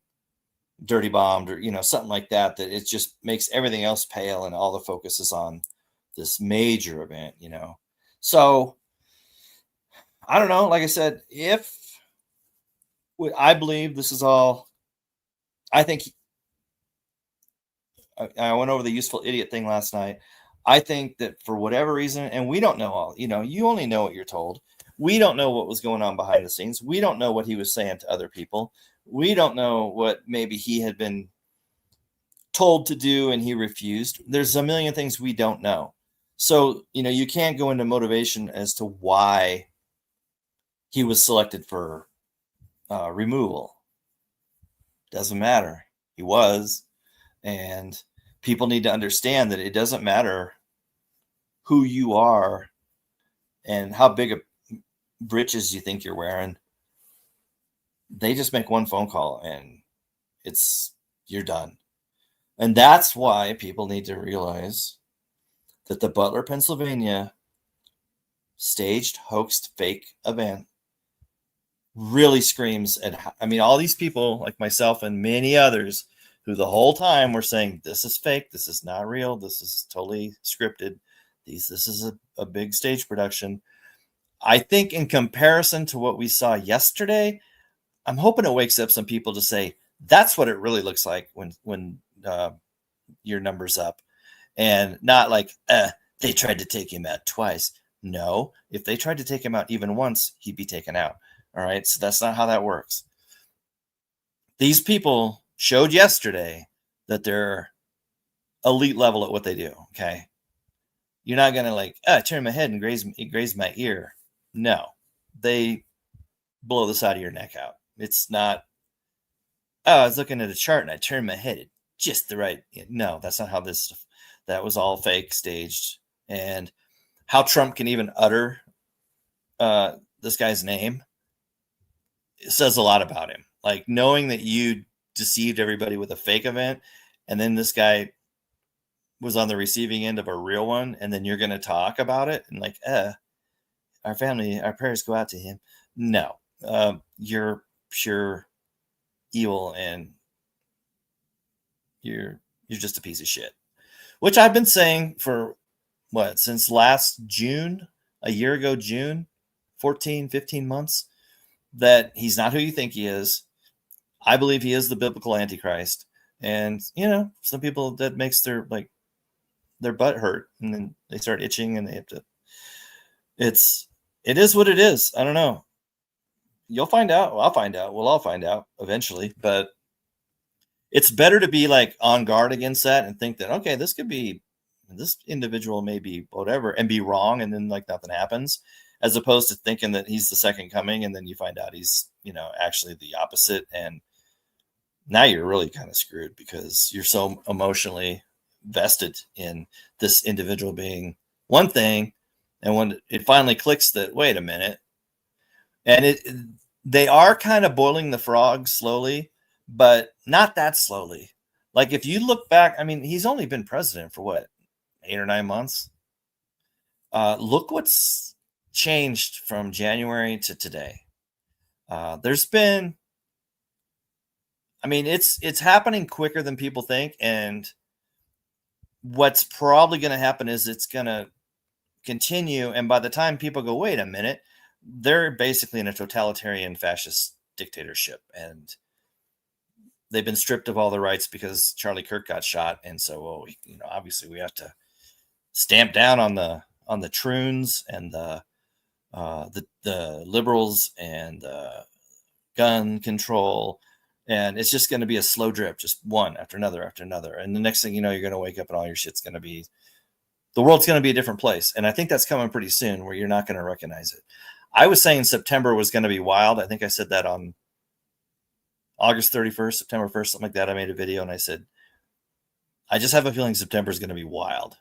dirty bombed, or something like that, that it just makes everything else pale and all the focus is on this major event. So I don't know. Like I said, if I believe this is all, I think I went over the useful idiot thing last night. I think that for whatever reason, and we don't know all, you only know what you're told. We don't know what was going on behind the scenes. We don't know what he was saying to other people. We don't know what maybe he had been told to do and he refused. There's a million things we don't know. So, you can't go into motivation as to why he was selected for removal. Doesn't matter. He was. And people need to understand that it doesn't matter who you are and how big of britches you think you're wearing. They just make one phone call and you're done. And that's why people need to realize that the Butler, Pennsylvania staged, hoaxed, fake event really screams at, all these people like myself and many others who the whole time were saying, this is fake, this is not real, this is totally scripted, this is a big stage production. I think in comparison to what we saw yesterday, I'm hoping it wakes up some people to say, that's what it really looks like when your number's up. And not like, they tried to take him out twice. No, if they tried to take him out even once, he'd be taken out. All right, so that's not how that works. These people showed yesterday that they're elite level at what they do, okay? You're not going to like, turn my head and graze my ear. No, they blow the side of your neck out. It's not, I was looking at a chart and I turned my head at just the right. No, that's not how that was all fake, staged. And how Trump can even utter this guy's name, it says a lot about him. Like, knowing that you deceived everybody with a fake event, and then this guy was on the receiving end of a real one, and then you're going to talk about it and like, our family, our prayers go out to him. No, you're pure evil, and you're just a piece of shit, which I've been saying for since last June, a year ago, June, 14, 15 months, that he's not who you think he is. I believe he is the biblical Antichrist. And some people, that makes their butt hurt, and then they start itching, and they have to. It is what it is. I don't know. You'll find out. I'll find out. We'll all find out eventually. But it's better to be like on guard against that and think that, okay, this individual may be whatever, and be wrong, and then like nothing happens, as opposed to thinking that he's the second coming, and then you find out he's actually the opposite, and now you're really kind of screwed because you're so emotionally vested in this individual being one thing. And when it finally clicks that, wait a minute, and they are kind of boiling the frog slowly, but not that slowly. Like if you look back, I mean, he's only been president for what, 8 or 9 months. Look what's changed from January to today. There's been, I mean, it's happening quicker than people think, and what's probably going to happen is it's going to continue, and by the time people go, wait a minute, they're basically in a totalitarian fascist dictatorship, and they've been stripped of all their rights because Charlie Kirk got shot, and so obviously we have to stamp down on the troons and the liberals and gun control. And it's just going to be a slow drip, just one after another after another. And the next thing you know, you're going to wake up and all your shit's going to be, the world's going to be a different place. And I think that's coming pretty soon, where you're not going to recognize it. I was saying September was going to be wild. I think I said that on August 31st, September 1st, something like that. I made a video and I said, I just have a feeling September is going to be wild.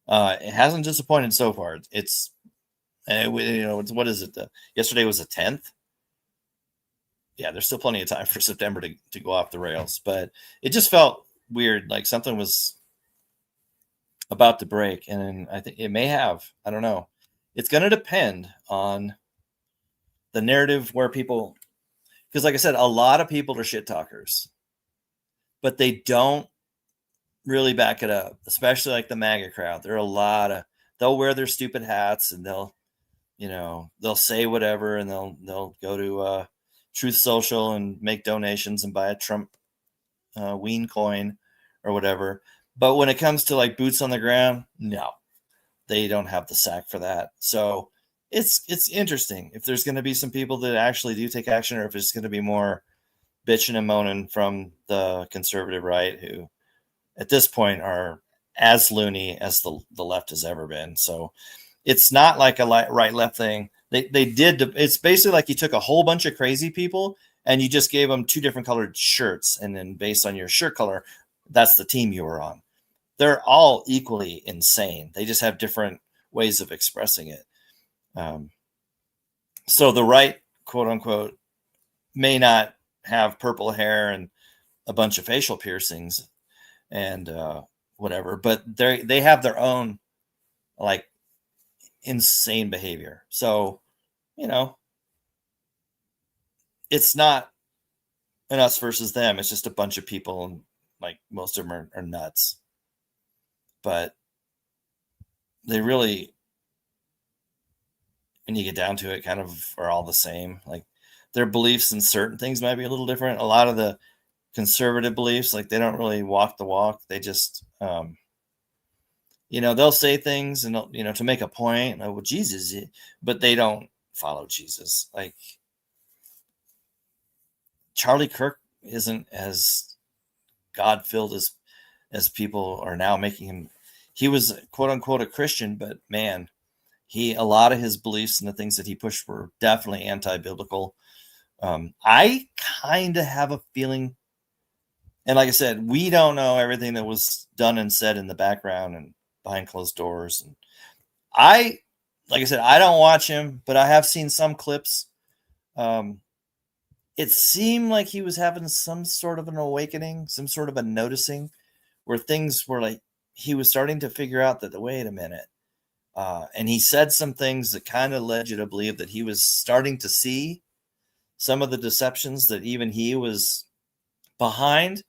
It hasn't disappointed so far. It's what is it? Yesterday was the 10th. Yeah, there's still plenty of time for September to go off the rails, but it just felt weird, like something was about to break, and I think it may have. I don't know. It's going to depend on the narrative where people, because like I said, a lot of people are shit talkers, but they don't really back it up, especially like the MAGA crowd. There are they'll wear their stupid hats, and they'll say whatever, and they'll go to Truth Social and make donations and buy a Trump Ween coin or whatever. But when it comes to like boots on the ground, no, they don't have the sack for that. So it's interesting if there's going to be some people that actually do take action, or if it's going to be more bitching and moaning from the conservative right, who at this point are as loony as the left has ever been. So it's not like a right left thing. It's basically like you took a whole bunch of crazy people and you just gave them 2 different colored shirts, and then based on your shirt color, that's the team you were on. They're all equally insane. They just have different ways of expressing it. So the right, quote unquote, may not have purple hair and a bunch of facial piercings and whatever, but they have their own like insane behavior. So it's not an us versus them. It's just a bunch of people, and like most of them are nuts. But they really, when you get down to it, kind of are all the same. Like their beliefs in certain things might be a little different. A lot of the conservative beliefs, like they don't really walk the walk. They just they'll say things and to make a point, like, well, Jesus, but they don't follow Jesus. Like Charlie Kirk isn't as God-filled as people are now making him. He was quote unquote a Christian, but man, a lot of his beliefs and the things that he pushed were definitely anti-biblical. I kind of have a feeling, and like I said, we don't know everything that was done and said in the background and behind closed doors. And like I said, I don't watch him, but I have seen some clips. It seemed like he was having some sort of an awakening, some sort of a noticing, where things were like he was starting to figure out that, wait a minute. And he said some things that kind of led you to believe that he was starting to see some of the deceptions that even he was behind.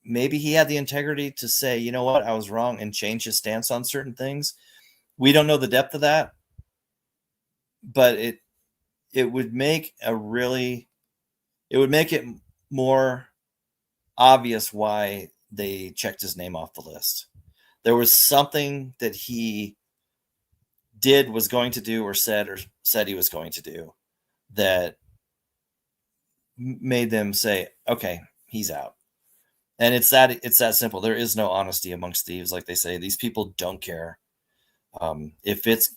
Maybe he had the integrity to say, you know what, I was wrong, and change his stance on certain things. We don't know the depth of that, but it would make it more obvious why they checked his name off the list. There was something that he was going to do or said he was going to do that made them say, okay, he's out. And it's that simple. There is no honesty amongst thieves, like they say. These people don't care. If it's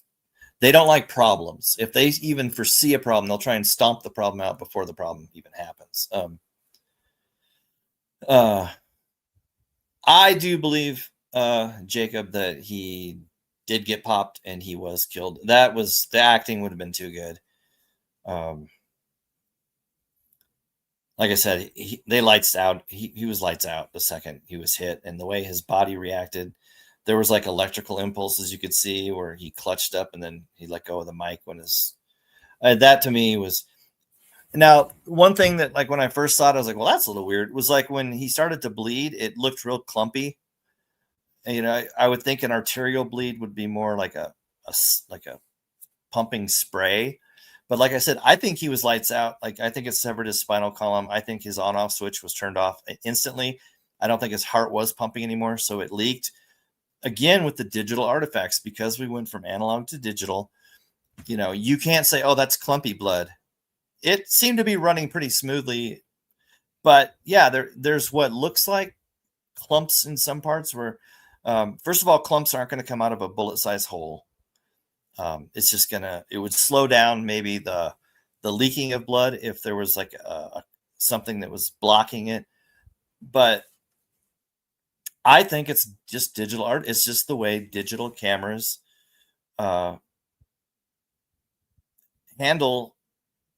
they don't like problems. If they even foresee a problem, they'll try and stomp the problem out before the problem even happens. I do believe, Jacob, that he did get popped and he was killed. That was the acting would have been too good. Like I said, they lights out. He was lights out the second he was hit, and the way his body reacted, there was like electrical impulses you could see where he clutched up and then he let go of the mic when his that to me was. Now, one thing that, like, when I first saw it, I was like, well, that's a little weird, was like when he started to bleed, it looked real clumpy. And, I would think an arterial bleed would be more like a pumping spray. But like I said, I think he was lights out. Like, I think it severed his spinal column. I think his on-off switch was turned off instantly. I don't think his heart was pumping anymore, so it leaked. Again, with the digital artifacts, because we went from analog to digital, you can't say, oh, that's clumpy blood. It seemed to be running pretty smoothly. But yeah, there's what looks like clumps in some parts where, first of all, clumps aren't going to come out of a bullet-sized hole. It's just it would slow down maybe the leaking of blood if there was like something that was blocking it. But I think it's just digital art. It's just the way digital cameras handle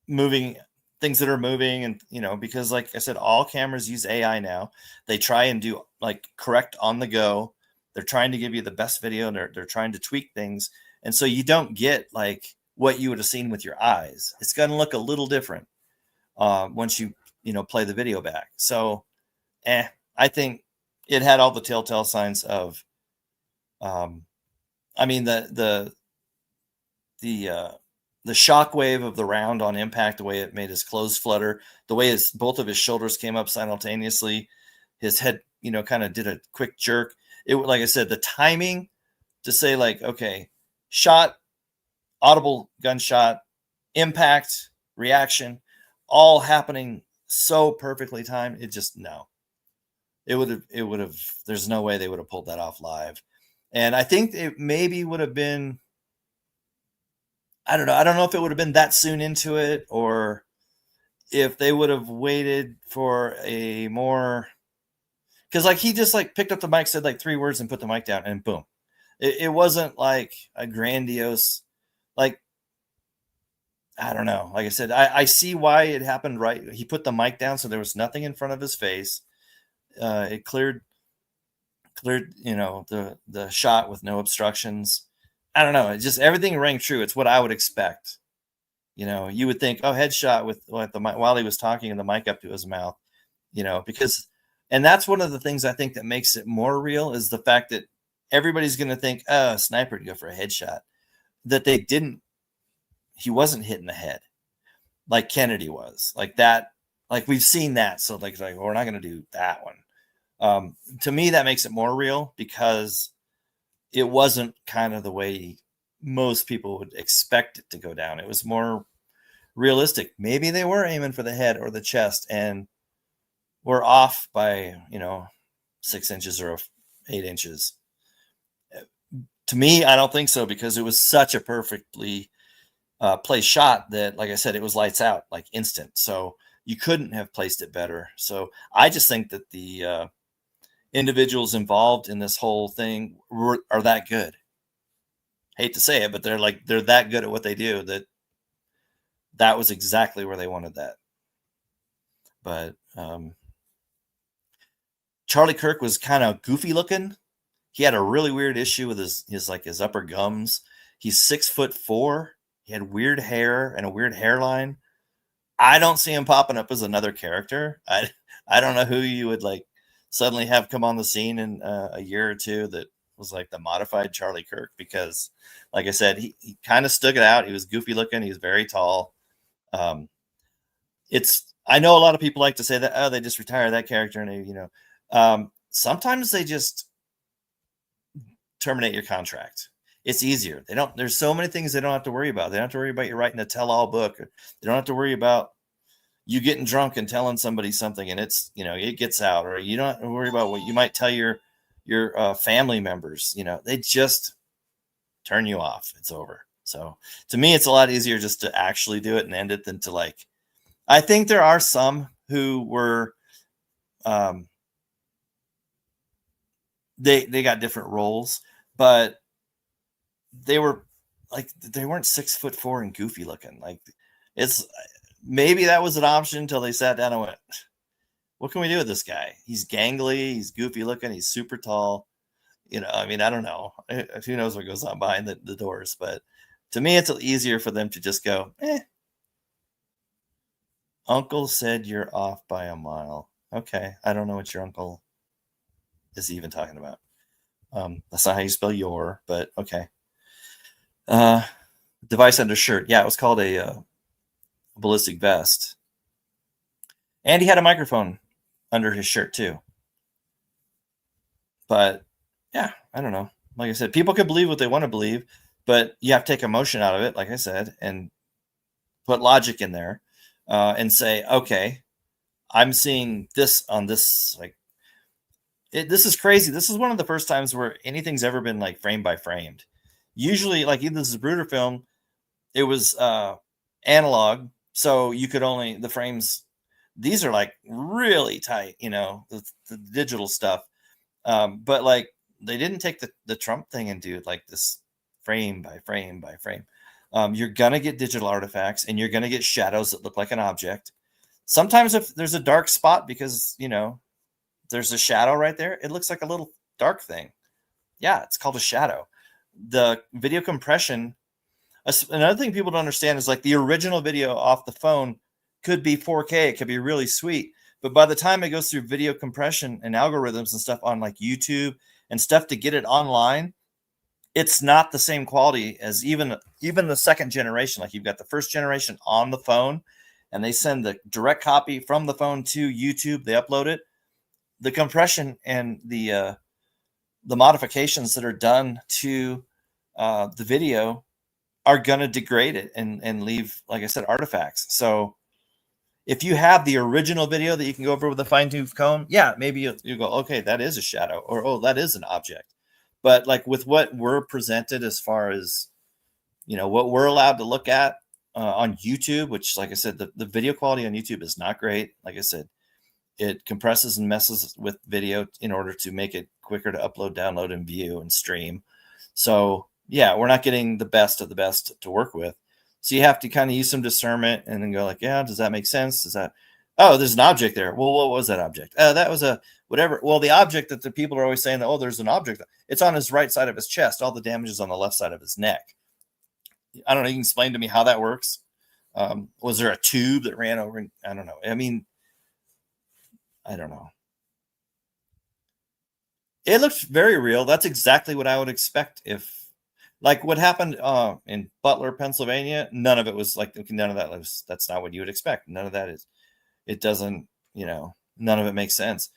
moving things that are moving. And, because like I said, all cameras use AI now. They try and do like correct on the go. They're trying to give you the best video, and they're trying to tweak things. And so you don't get like what you would have seen with your eyes. It's going to look a little different once you play the video back. So, I think it had all the telltale signs of, I mean, the shockwave of the round on impact, the way it made his clothes flutter, the way both of his shoulders came up simultaneously, his head, kind of did a quick jerk. It, like I said, the timing to say like, okay, shot, audible gunshot, impact, reaction, all happening so perfectly timed. It just, no. It would have, there's no way they would have pulled that off live. And I think it maybe would have been, I don't know. I don't know if it would have been that soon into it, or if they would have waited for a more, because like he just like picked up the mic, said like 3 words and put the mic down, and boom. It wasn't like a grandiose, like, I don't know. Like I said, I see why it happened, right? He put the mic down, so there was nothing in front of his face. It cleared, the shot with no obstructions. I don't know. It just, everything rang true. It's what I would expect. You would think, oh, headshot with the mic while he was talking and the mic up to his mouth, because, and that's one of the things I think that makes it more real, is the fact that everybody's going to think, oh, a sniper would go for a headshot. That they didn't, he wasn't hitting the head like Kennedy was, like that. Like, we've seen that. So like well, we're not going to do that one. To me, that makes it more real, because it wasn't kind of the way most people would expect it to go down. It was more realistic. Maybe they were aiming for the head or the chest and were off by, 6 inches or 8 inches. To me, I don't think so, because it was such a perfectly placed shot that, like I said, it was lights out, like instant. So you couldn't have placed it better. So I just think that the individuals involved in this whole thing are that good. Hate to say it, but they're that good at what they do that was exactly where they wanted that. But Charlie Kirk was kind of goofy looking. He had a really weird issue with his upper gums. He's 6'4". He had weird hair and a weird hairline. I don't see him popping up as another character. I don't know who you would like suddenly have come on the scene in a year or two that was like the modified Charlie Kirk, because like I said, he kind of stuck it out. He was goofy looking. He was very tall. I know a lot of people like to say that, oh, they just retire that character and sometimes they just terminate your contract. It's easier. There's so many things they don't have to worry about. They don't have to worry about you writing a tell-all book. They don't have to worry about you getting drunk and telling somebody something and it gets out, or you don't have to worry about what you might tell your family members. They just turn you off. It's over. So to me, it's a lot easier just to actually do it and end it than to I think there are some who were, they got different roles, but they weren't 6'4" and goofy looking. It's maybe that was an option until they sat down and went, what can we do with this guy? He's gangly, he's goofy looking, he's super tall. I don't know. Who knows what goes on behind the doors, but to me, it's easier for them to just go, Uncle said you're off by a mile. Okay, I don't know what your uncle is even talking about. That's not how you spell your, but okay. Device under shirt. Yeah, it was called a ballistic vest. And he had a microphone under his shirt too. But yeah, I don't know. Like I said, people can believe what they want to believe, but you have to take emotion out of it, like I said, and put logic in there and say, okay, I'm seeing this on this. This is crazy. This is one of the first times where anything's ever been frame by framed. Usually, even the Zapruder film, it was analog, so you could only the frames. These are really tight, the digital stuff. But they didn't take the Trump thing and do it this frame by frame by frame. You're gonna get digital artifacts, and you're gonna get shadows that look like an object. Sometimes if there's a dark spot because there's a shadow right there, it looks like a little dark thing. Yeah, it's called a shadow. The video compression. Another thing people don't understand is the original video off the phone could be 4K. It could be really sweet. But by the time it goes through video compression and algorithms and stuff on YouTube and stuff to get it online, it's not the same quality as even the second generation. You've got the first generation on the phone and they send the direct copy from the phone to YouTube. They upload it. The compression and the modifications that are done to the video are going to degrade it and leave, like I said, artifacts. So if you have the original video that you can go over with a fine-tooth comb, yeah, maybe you go, okay, that is a shadow, or, oh, that is an object. But with what we're presented as far as, what we're allowed to look at on YouTube, which, like I said, the video quality on YouTube is not great. Like I said, it compresses and messes with video in order to make it quicker to upload, download, and view and stream. So yeah, we're not getting the best of the best to work with. So you have to kind of use some discernment and then go yeah, does that make sense? There's an object there. Well, what was that object? That was a whatever. Well, the object that the people are always saying that, there's an object. It's on his right side of his chest. All the damage is on the left side of his neck. I don't know. You can explain to me how that works. Was there a tube that ran over? I don't know. I don't know. It looks very real. That's exactly what I would expect if, what happened in Butler, Pennsylvania. None of it was none of that that's not what you would expect. None of that is. It doesn't. None of it makes sense.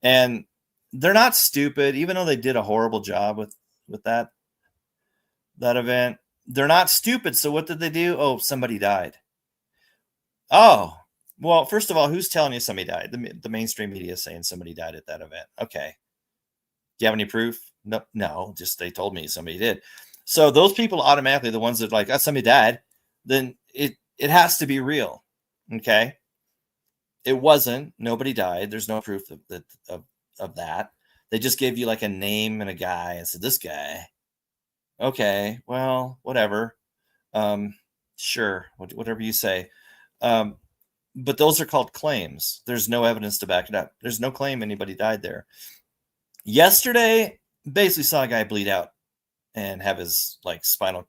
And they're not stupid, even though they did a horrible job with that event. They're not stupid. So what did they do? Oh, somebody died. Oh, well, first of all, who's telling you somebody died? The mainstream media is saying somebody died at that event. Okay. Do you have any proof? No, just they told me somebody did. So those people automatically, the ones that somebody died, then it has to be real. Okay. It wasn't. Nobody died. There's no proof of that. They just gave you a name and a guy and said, this guy. Okay, well, whatever. Sure, whatever you say. But those are called claims. There's no evidence to back it up. There's no claim anybody died there. Yesterday, basically saw a guy bleed out and have his spinal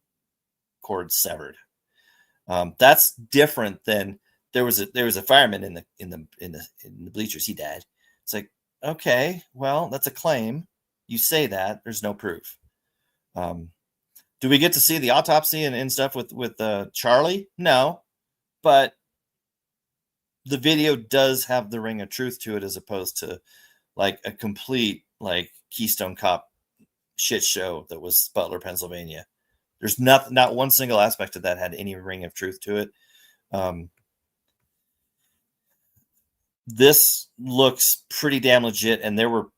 cord severed. That's different than there was a fireman in the bleachers. He died. It's okay, well, that's a claim. You say that. There's no proof. Do we get to see the autopsy and stuff with Charlie? No, but the video does have the ring of truth to it, as opposed to like a complete like Keystone Cop shit show that was Butler, Pennsylvania. There's not one single aspect of that had any ring of truth to it. This looks pretty damn legit, and there were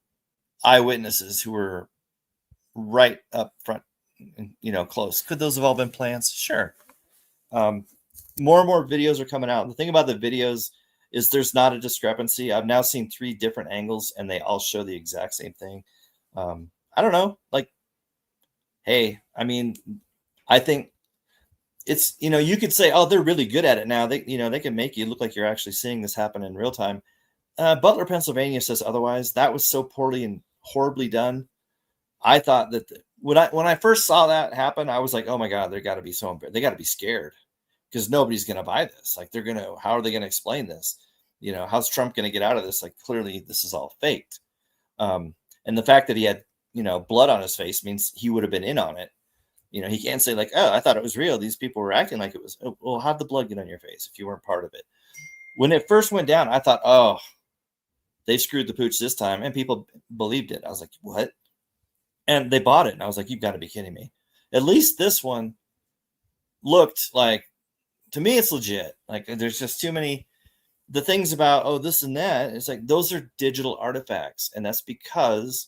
eyewitnesses who were right up front, close. Could those have all been plants? Sure. More and more videos are coming out. The thing about the videos is there's not a discrepancy. I've now seen 3 different angles, and they all show the exact same thing. I don't know. Like, hey, I mean, I think it's, you could say, oh, they're really good at it now. They can make you look like you're actually seeing this happen in real time. Butler, Pennsylvania says otherwise. That was so poorly and horribly done. I thought that when I first saw that happen, I was like, oh my God, they got to be scared, because nobody's going to buy this. Like, how are they going to explain this? How's Trump going to get out of this? Like, clearly this is all faked. And the fact that he had, blood on his face means he would have been in on it. He can't say like, oh, I thought it was real. These people were acting like it was. Oh, well, how'd the blood get on your face if you weren't part of it? When it first went down, I thought, oh, they screwed the pooch this time. And people believed it. I was like, what? And they bought it. And I was like, you've got to be kidding me. At least this one looked like, to me, it's legit. Like, there's just too many, the things about, oh, this and that. It's like, those are digital artifacts. And that's because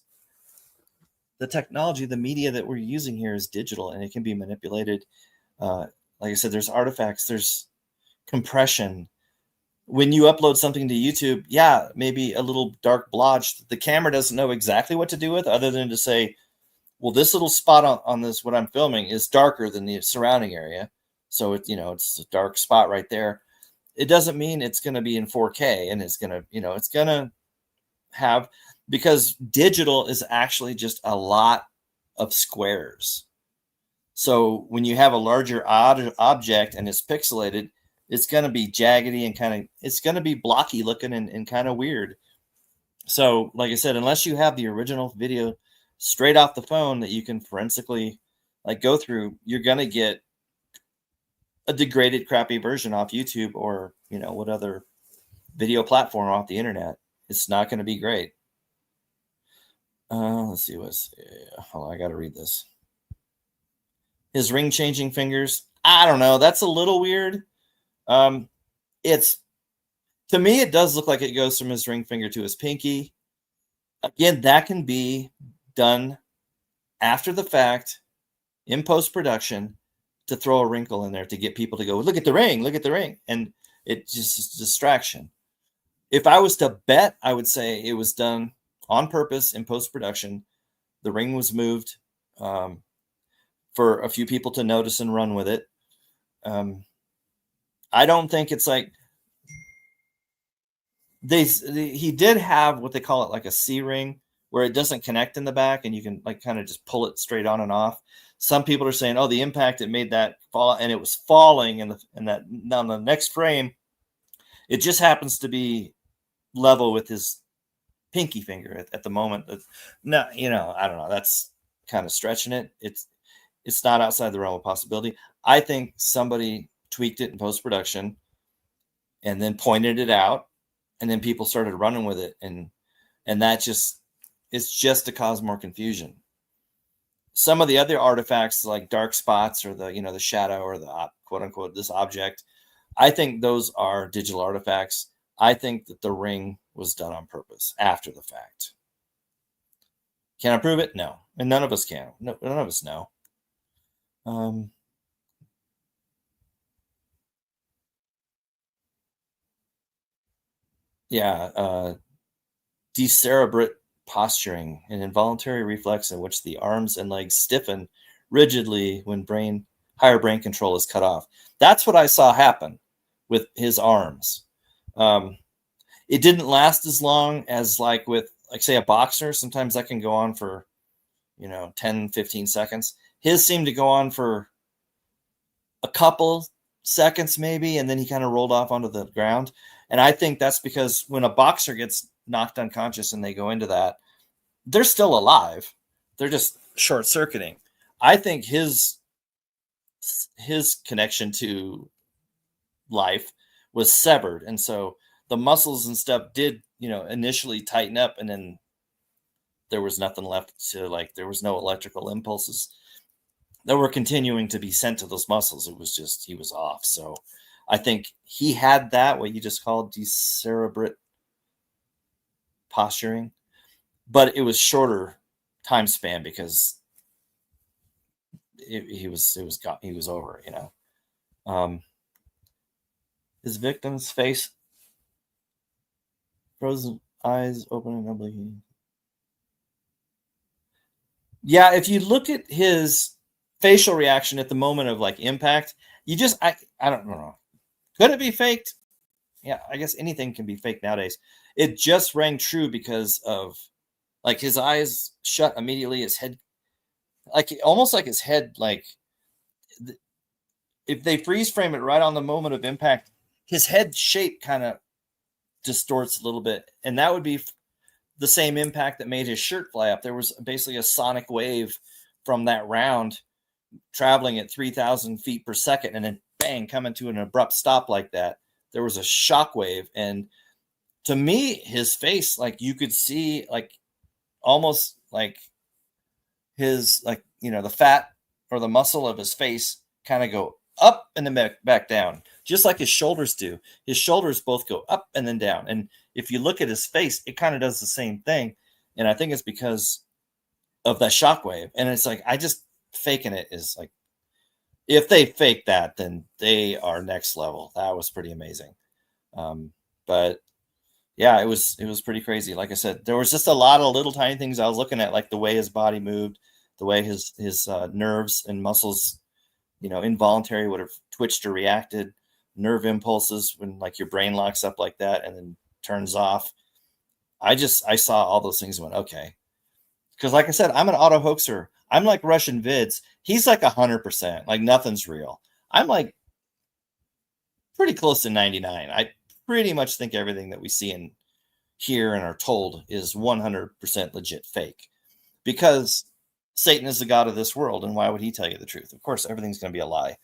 the technology, the media that we're using here is digital, and it can be manipulated. Like I said, there's artifacts, there's compression. When you upload something to YouTube, yeah, maybe a little dark blotch. The camera doesn't know exactly what to do with, other than to say, well, this little spot on this, what I'm filming, is darker than the surrounding area. So it's a dark spot right there. It doesn't mean it's going to be in 4K, and it's going to have, because digital is actually just a lot of squares. So when you have a larger object and it's pixelated, it's going to be jaggedy and it's going to be blocky looking and kind of weird. So like I said, unless you have the original video straight off the phone that you can forensically like go through, you're going to get a degraded, crappy version off YouTube or, what other video platform off the internet. It's not going to be great. Let's see hold on, I got to read this. His ring changing fingers. I don't know. That's a little weird. It's, to me, it does look like it goes from his ring finger to his pinky. Again, that can be done after the fact in post-production to throw a wrinkle in there to get people to go, look at the ring. And it just is distraction. If I was to bet, I would say it was done on purpose in post-production. The ring was moved for a few people to notice and run with it. I don't think it's like he did have what they call it, like a C ring, where it doesn't connect in the back and you can like kind of just pull it straight on and off. Some people are saying, oh, the impact, it made that fall, and it was falling and that on the next frame, it just happens to be level with his pinky finger at the moment. No, I don't know. That's kind of stretching it. It's not outside the realm of possibility. I think somebody tweaked it in post-production and then pointed it out, and then people started running with it, and that it's just to cause more confusion. Some of the other artifacts, like dark spots or the shadow or the quote unquote this object, I think those are digital artifacts. I think that the ring was done on purpose after the fact. Can I prove it? No. And none of us can. No, none of us know. Decerebrate posturing, an involuntary reflex in which the arms and legs stiffen rigidly when higher brain control is cut off. That's what I saw happen with his arms. It didn't last as long as like with, like, say, a boxer. Sometimes that can go on for 10, 15 seconds. His seemed to go on for a couple seconds maybe, and then he kind of rolled off onto the ground. And I think that's because when a boxer gets knocked unconscious and they go into that, they're still alive. They're just short-circuiting. I think his connection to life was severed. And so the muscles and stuff did, initially tighten up, and then there was nothing left to, like, there was no electrical impulses that were continuing to be sent to those muscles. It was just, he was off. So I think he had that, what you just called decerebrate posturing, but it was shorter time span because he was over, his victim's face, frozen eyes open and oblique. Yeah, if you look at his facial reaction at the moment of like impact, I don't know. Could it be faked? Yeah, I guess anything can be faked nowadays. It just rang true because of, like, his eyes shut immediately, his head, like, almost like his head, like, if they freeze frame it right on the moment of impact, his head shape kind of distorts a little bit, and that would be the same impact that made his shirt fly up. There was basically a sonic wave from that round traveling at 3,000 feet per second, and then bang, coming to an abrupt stop like that. There was a shock wave, and to me, his face, like, you could see, like, almost like his, like, the fat or the muscle of his face kind of go up and then back down, just like his shoulders do. His shoulders both go up and then down. And if you look at his face, it kind of does the same thing. And I think it's because of that shockwave. And it's like, I just faking it is like, if they fake that, then they are next level. That was pretty amazing. But yeah, it was pretty crazy. Like I said, there was just a lot of little tiny things I was looking at, like the way his body moved, the way his nerves and muscles, involuntary would have twitched or reacted, nerve impulses when, like, your brain locks up like that and then turns off. I saw all those things and went, okay. Because like I said, I'm an auto hoaxer. I'm like Russian vids. He's like 100%, like nothing's real. I'm like pretty close to 99. I pretty much think everything that we see and hear and are told is 100% legit fake, because Satan is the god of this world, and why would he tell you the truth? Of course, everything's going to be a lie.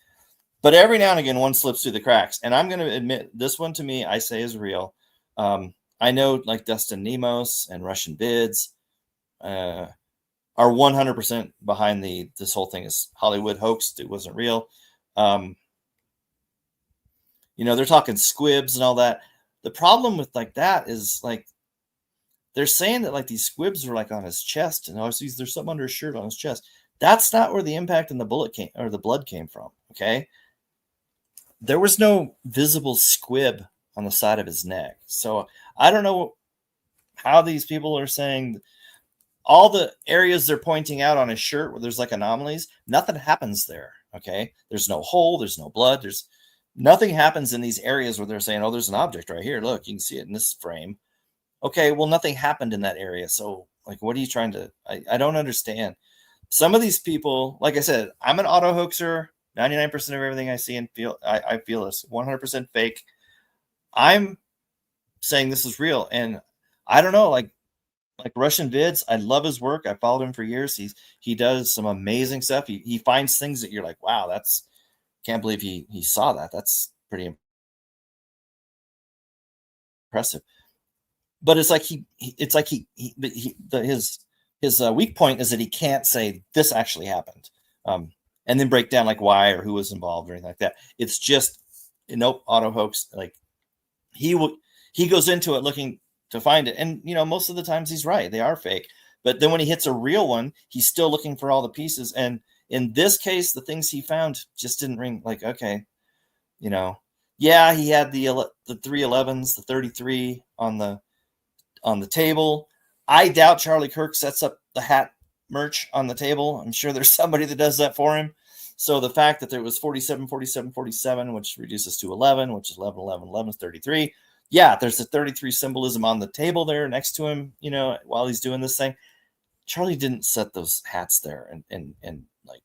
But every now and again, one slips through the cracks. And I'm going to admit, this one to me, I say is real. I know, like, Dustin Nemos and Russian Bids are 100% behind this whole thing is Hollywood hoax. It wasn't real. They're talking squibs and all that. The problem with, like, that is, like, they're saying that, like, these squibs are, like, on his chest, and obviously there's something under his shirt on his chest. That's not where the impact and the bullet came, or the blood came from. Okay. There was no visible squib on the side of his neck. So I don't know how these people are saying all the areas they're pointing out on his shirt where there's, like, anomalies, nothing happens there. Okay. There's no hole. There's no blood. There's nothing happens in these areas where they're saying, oh, there's an object right here. Look, you can see it in this frame. Okay. Well, nothing happened in that area. So, like, what are you trying to, I don't understand. Some of these people, like I said, I'm an auto hoaxer. 99% of everything I see and feel, I feel is 100% fake. I'm saying this is real. And I don't know, like Russian Vids, I love his work. I followed him for years. He does some amazing stuff. He finds things that you're like, wow, can't believe he saw that. That's pretty impressive. But it's like his weak point is that he can't say this actually happened. And then break down, like, why or who was involved or anything like that. It's just, nope, auto hoax. Like, he goes into it looking to find it. And, most of the times he's right. They are fake. But then when he hits a real one, he's still looking for all the pieces. And in this case, the things he found just didn't ring. Like, okay, yeah, he had the 311s, the 33 on the table. I doubt Charlie Kirk sets up the hat merch on the table. I'm sure there's somebody that does that for him. So the fact that there was 47, 47, 47, which reduces to 11, which is 11, 11, 11 is 33. Yeah, there's a 33 symbolism on the table there next to him, while he's doing this thing. Charlie didn't set those hats there and like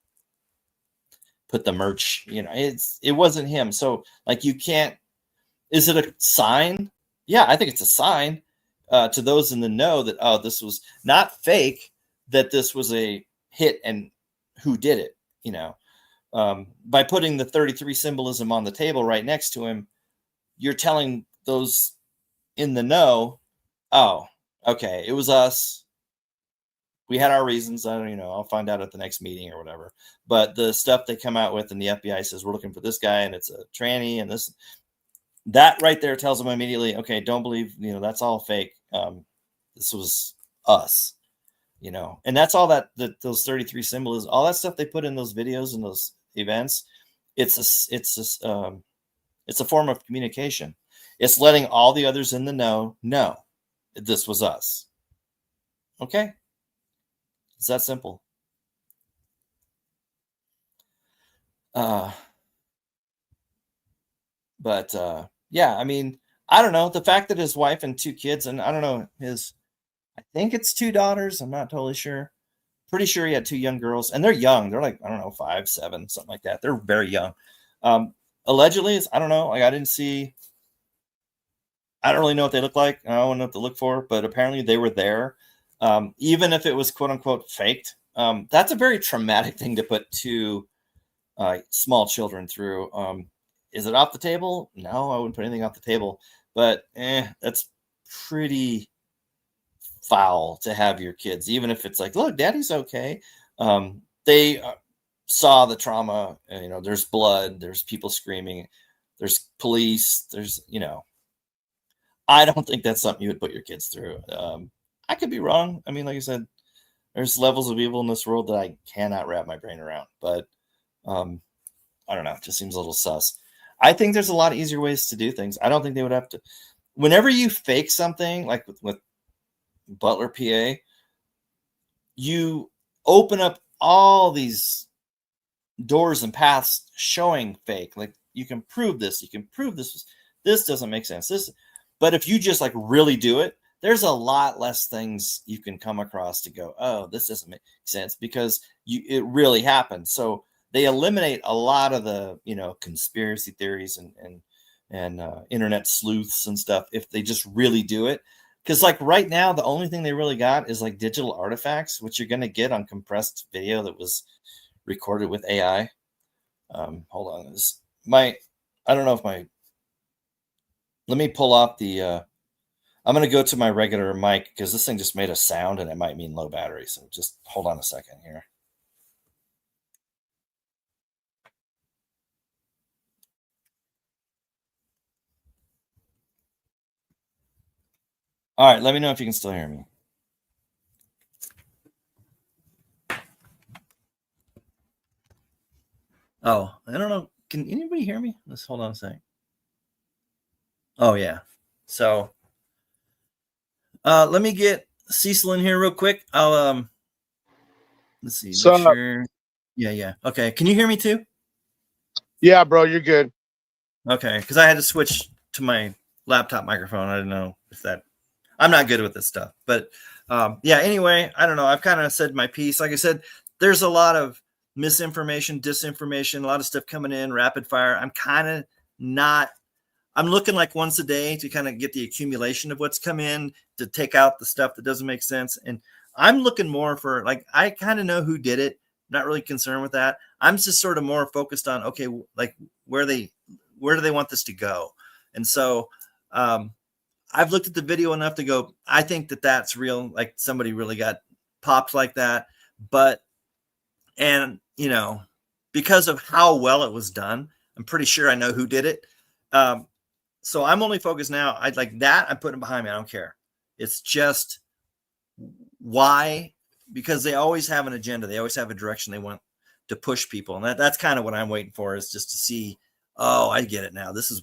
put the merch, it wasn't him. So, like, you can't, is it a sign? Yeah, I think it's a sign to those in the know that, oh, this was not fake, that this was a hit and who did it, by putting the 33 symbolism on the table right next to him, you're telling those in the know, oh, okay, it was us. We had our reasons. I don't, I'll find out at the next meeting or whatever. But the stuff they come out with and the FBI says we're looking for this guy and it's a tranny and this, that right there tells them immediately, okay, don't believe, that's all fake. This was us, and that's all that those 33 symbols, all that stuff they put in those videos and those events. It's a form of communication. It's letting all the others in the know this was us. Okay. It's that simple. But yeah, I mean, I don't know. The fact that his wife and 2 kids, and I don't know, I think it's 2 daughters. I'm not totally sure. Pretty sure he had 2 young girls, and they're young. They're like, I don't know, 5, 7, something like that. They're very young. Allegedly, I don't know. Like, I don't really know what they look like. I don't know what to look for, but apparently they were there. Even if it was quote unquote faked, that's a very traumatic thing to put 2 small children through. Is it off the table? No, I wouldn't put anything off the table, but that's pretty foul to have your kids, even if it's like, look, daddy's okay. They saw the trauma, there's blood, there's people screaming, there's police, there's, I don't think that's something you would put your kids through. I could be wrong. I mean, like I said, there's levels of evil in this world that I cannot wrap my brain around, but I don't know. It just seems a little sus. I think there's a lot of easier ways to do things. I don't think they would have to. Whenever you fake something, like with Butler, PA, you open up all these doors and paths showing fake. Like, you can prove this. You can prove this. This doesn't make sense. But if you just like really do it, there's a lot less things you can come across to go, oh, this doesn't make sense, because it really happened. So they eliminate a lot of the, conspiracy theories and internet sleuths and stuff if they just really do it. Because like right now, the only thing they really got is like digital artifacts, which you're going to get on compressed video that was recorded with AI. Hold on. I don't know if let me pull off the, I'm going to go to my regular mic because this thing just made a sound and it might mean low battery. So just hold on a second here. All right, let me know if you can still hear me. Oh, I don't know. Can anybody hear me? Let's hold on a second. Oh, yeah. So let me get Cecil in here real quick. I'll let's see. Make sure. Yeah. Okay. Can you hear me too? Yeah, bro, you're good. Okay, because I had to switch to my laptop microphone. I didn't know if that. I'm not good with this stuff, but yeah. Anyway, I don't know. I've kind of said my piece. Like I said, there's a lot of misinformation, disinformation, a lot of stuff coming in rapid fire. I'm kind of not. I'm looking like once a day to kind of get the accumulation of what's come in to take out the stuff that doesn't make sense. And I'm looking more for, like, I kind of know who did it. Not really concerned with that. I'm just sort of more focused on, okay, like where do they want this to go? And so I've looked at the video enough to go, I think that that's real. Like somebody really got popped like that. But, and, because of how well it was done, I'm pretty sure I know who did it. So I'm only focused now. I'd like that. I'm putting it behind me. I don't care. It's just why, because they always have an agenda. They always have a direction they want to push people. And that's kind of what I'm waiting for, is just to see, oh, I get it now. This is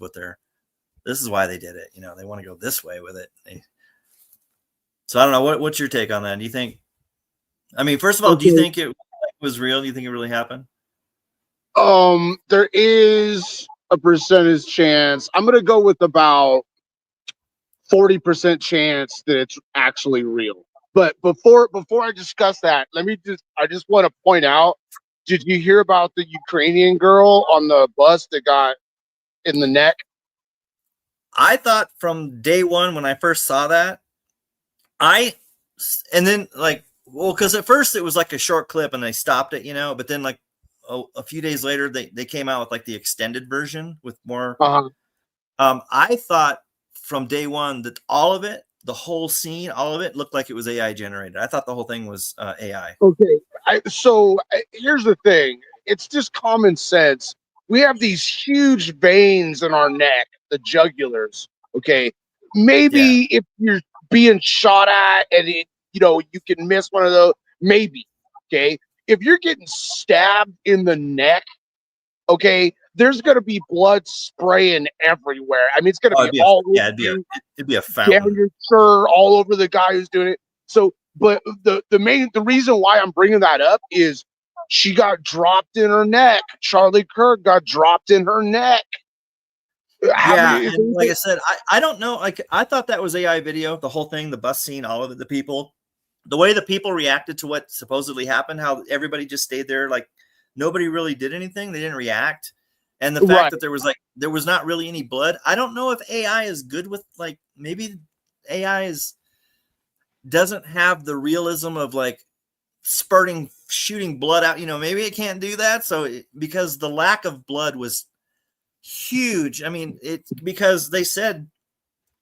why they did it. They want to go this way with it. So I don't know. What's your take on that? Do you think, I mean, first of all, do you think it was real? Do you think it really happened? There is a percentage chance. I'm going to go with about 40% chance that it's actually real. But before I discuss that, I just want to point out, did you hear about the Ukrainian girl on the bus that got in the neck? I thought from day one when I first saw that, and then because at first it was like a short clip and they stopped it, but then like a few days later they came out with like the extended version with more. Uh-huh. I thought from day one that all of it, the whole scene, all of it looked like it was AI generated. I thought the whole thing was AI. Okay, here's the thing. It's just common sense. We have these huge veins in our neck, the jugulars. Okay, Yeah. maybe if you're being shot at and you can miss one of those, maybe. Okay, if you're getting stabbed in the neck, okay, there's gonna be blood spraying everywhere. I mean, it's gonna Oh, be all over you, it'd be a down fountain. your shirt, all over the guy who's doing it. So, but the reason why I'm bringing that up is she got dropped in her neck. Charlie Kirk got dropped in her neck. How Yeah, many? and like I said, I don't know. Like I thought that was AI video, the whole thing, the bus scene, all of it, the people, the way the people reacted to what supposedly happened, how everybody just stayed there, like nobody really did anything. They didn't react, and the fact Right. that there was not really any blood. I don't know if AI is good with like maybe AI is doesn't have the realism of like shooting blood out. Maybe it can't do that. So because the lack of blood was huge. I mean, because they said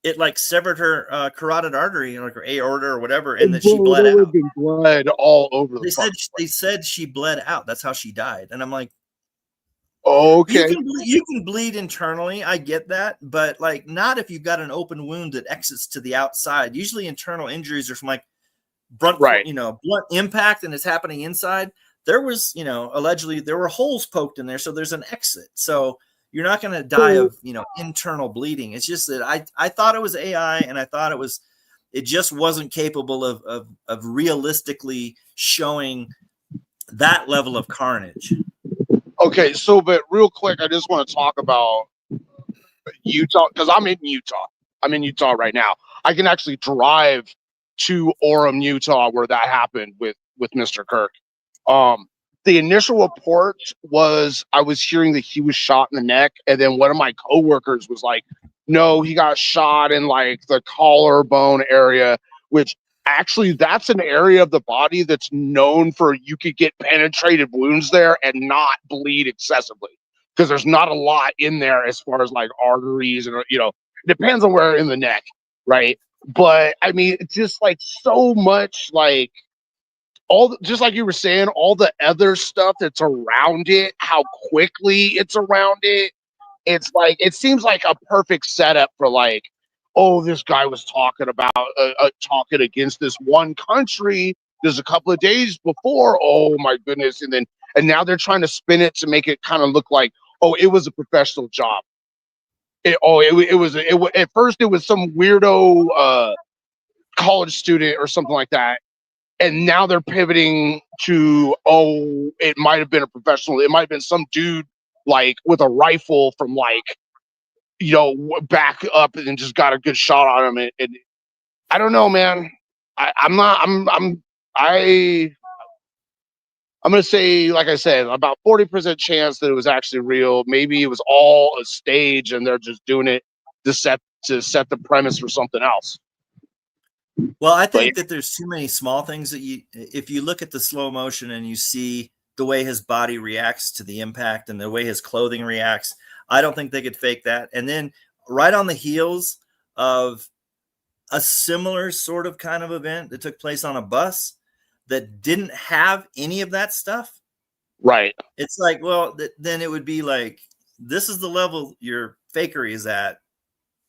it like severed her carotid artery, like her aorta or whatever, and that she Bro, bled there would out. have been blood all over the fucking They place. said she bled out. That's how she died. And I'm like, Okay. you can bleed internally. I get that, but like not if you've got an open wound that exits to the outside. Usually internal injuries are from like blunt Right. impact, and it's happening inside. There was, allegedly there were holes poked in there, so there's an exit. So you're not going to die So of, internal bleeding. It's just that I thought it was AI, and I thought it just wasn't capable of realistically showing that level of carnage. okay, but real quick, I just want to talk about Utah because I'm in Utah. I'm in Utah right now. I can actually drive to Orem, Utah, where that happened with Mr. Kirk. Um, the initial report was I was hearing that he was shot in the neck, and then one of my coworkers was like, "No, he got shot in like the collarbone area," which actually that's an area of the body that's known for you could get penetrated wounds there and not bleed excessively because there's not a lot in there as far as like arteries and it depends on where in the neck, right? But I mean, it's just like so much like just like you were saying, all the other stuff that's around it, how quickly it's around it. It's like it seems like a perfect setup for like, oh, this guy was talking about talking against this one country. There's a couple of days before. Oh my goodness, and now they're trying to spin it to make it kind of look like, oh, it was a professional job. At first it was some weirdo college student or something like that, and now they're pivoting to, oh, it might have been a professional. It might have been some dude like with a rifle from like back up and just got a good shot on him. And I don't know, man. I'm not. I'm gonna say, like I said, about 40% chance that it was actually real. Maybe it was all a stage and they're just doing it to set the premise for something else. Well, I But think that there's too many small things that if you look at the slow motion and you see the way his body reacts to the impact and the way his clothing reacts, I don't think they could fake that. And then right on the heels of a similar sort of kind of event that took place on a bus that didn't have any of that stuff. right. It's like, well, then it would be like, this is the level your fakery is at.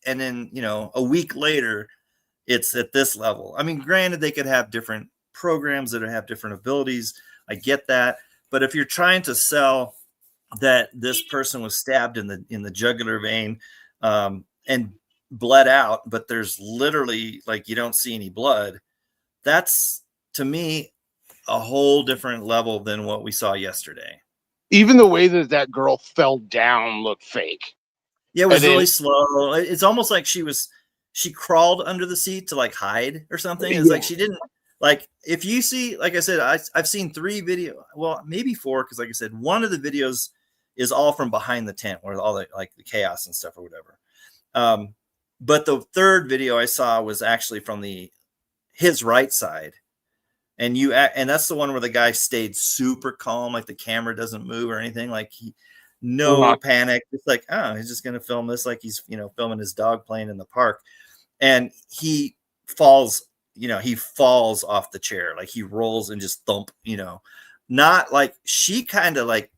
And then, a week later, it's at this level. I mean, granted, they could have different programs that have different abilities. I get that. But if you're trying to sell that this person was stabbed in the jugular vein and bled out, but there's literally like you don't see any blood, that's to me a whole different level than what we saw yesterday. Even the way that girl fell down looked fake. Yeah, it And was then really slow. It's almost like she crawled under the seat to like hide or something. It's like yeah, she didn't like if you see, like I said, I've seen 3 video, well, maybe 4, because like I said, one of the videos is all from behind the tent where all the like the chaos and stuff or whatever. But the third video I saw was actually from his right side. And that's the one where the guy stayed super calm, like the camera doesn't move or anything. Like no panic. It's like, oh, he's just going to film this like he's, filming his dog playing in the park. And he falls, he falls off the chair. Like he rolls and just thump, not like she kind of like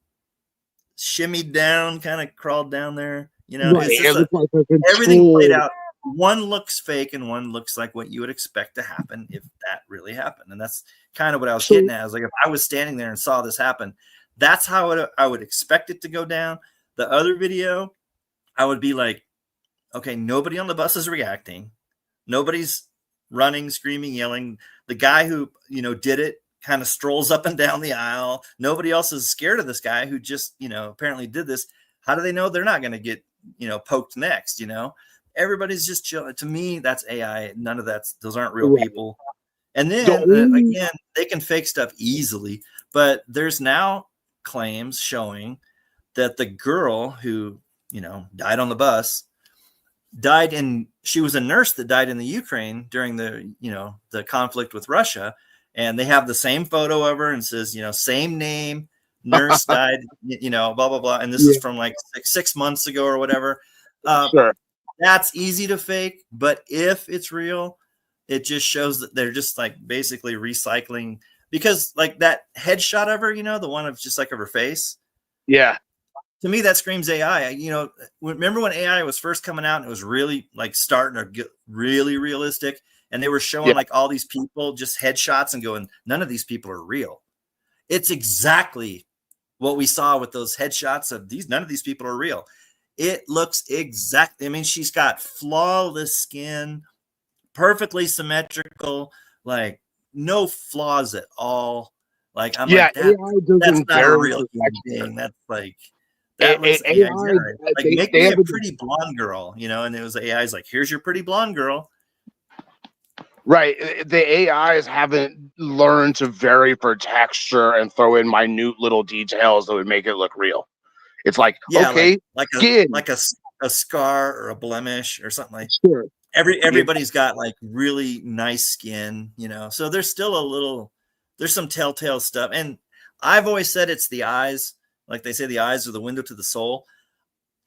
shimmied down, kind of crawled down there. Right. It's just like everything played out. One looks fake and one looks like what you would expect to happen if that really happened. And that's kind of what I was getting at. I was like, if I was standing there and saw this happen, that's how I would expect it to go down. The other video, I would be like, okay, nobody on the bus is reacting. Nobody's running, screaming, yelling. The guy who, did it kind of strolls up and down the aisle. Nobody else is scared of this guy who just, apparently did this. How do they know they're not going to get, poked next, Everybody's just chilling. To me, that's AI. None of those aren't real people. And then again, they can fake stuff easily, but there's now claims showing that the girl who, died on the bus she was a nurse that died in the Ukraine during the conflict with Russia. And they have the same photo of her and says, same name, nurse died, blah, blah, blah. And this is from like 6 months ago or whatever. Sure. That's easy to fake, but if it's real, it just shows that they're just like basically recycling, because like that headshot of her, the one of just like of her face. Yeah. To me, that screams AI. Remember when AI was first coming out and it was really like starting to get really realistic, and they were showing like all these people, just headshots, and going, none of these people are real. It's exactly what we saw with those headshots of none of these people are real. It looks exactly, I mean, she's got flawless skin, perfectly symmetrical, like no flaws at all. Like, I'm like, that's not a real human being. That's like, that looks AI. Like, make me a pretty blonde girl, and it was AI's like, here's your pretty blonde girl. Right. The AIs haven't learned to vary for texture and throw in minute little details that would make it look real. It's like, okay, like a scar or a blemish or something like. Sure. Everybody's got like really nice skin, so there's still there's some telltale stuff. And I've always said it's the eyes. Like they say, the eyes are the window to the soul.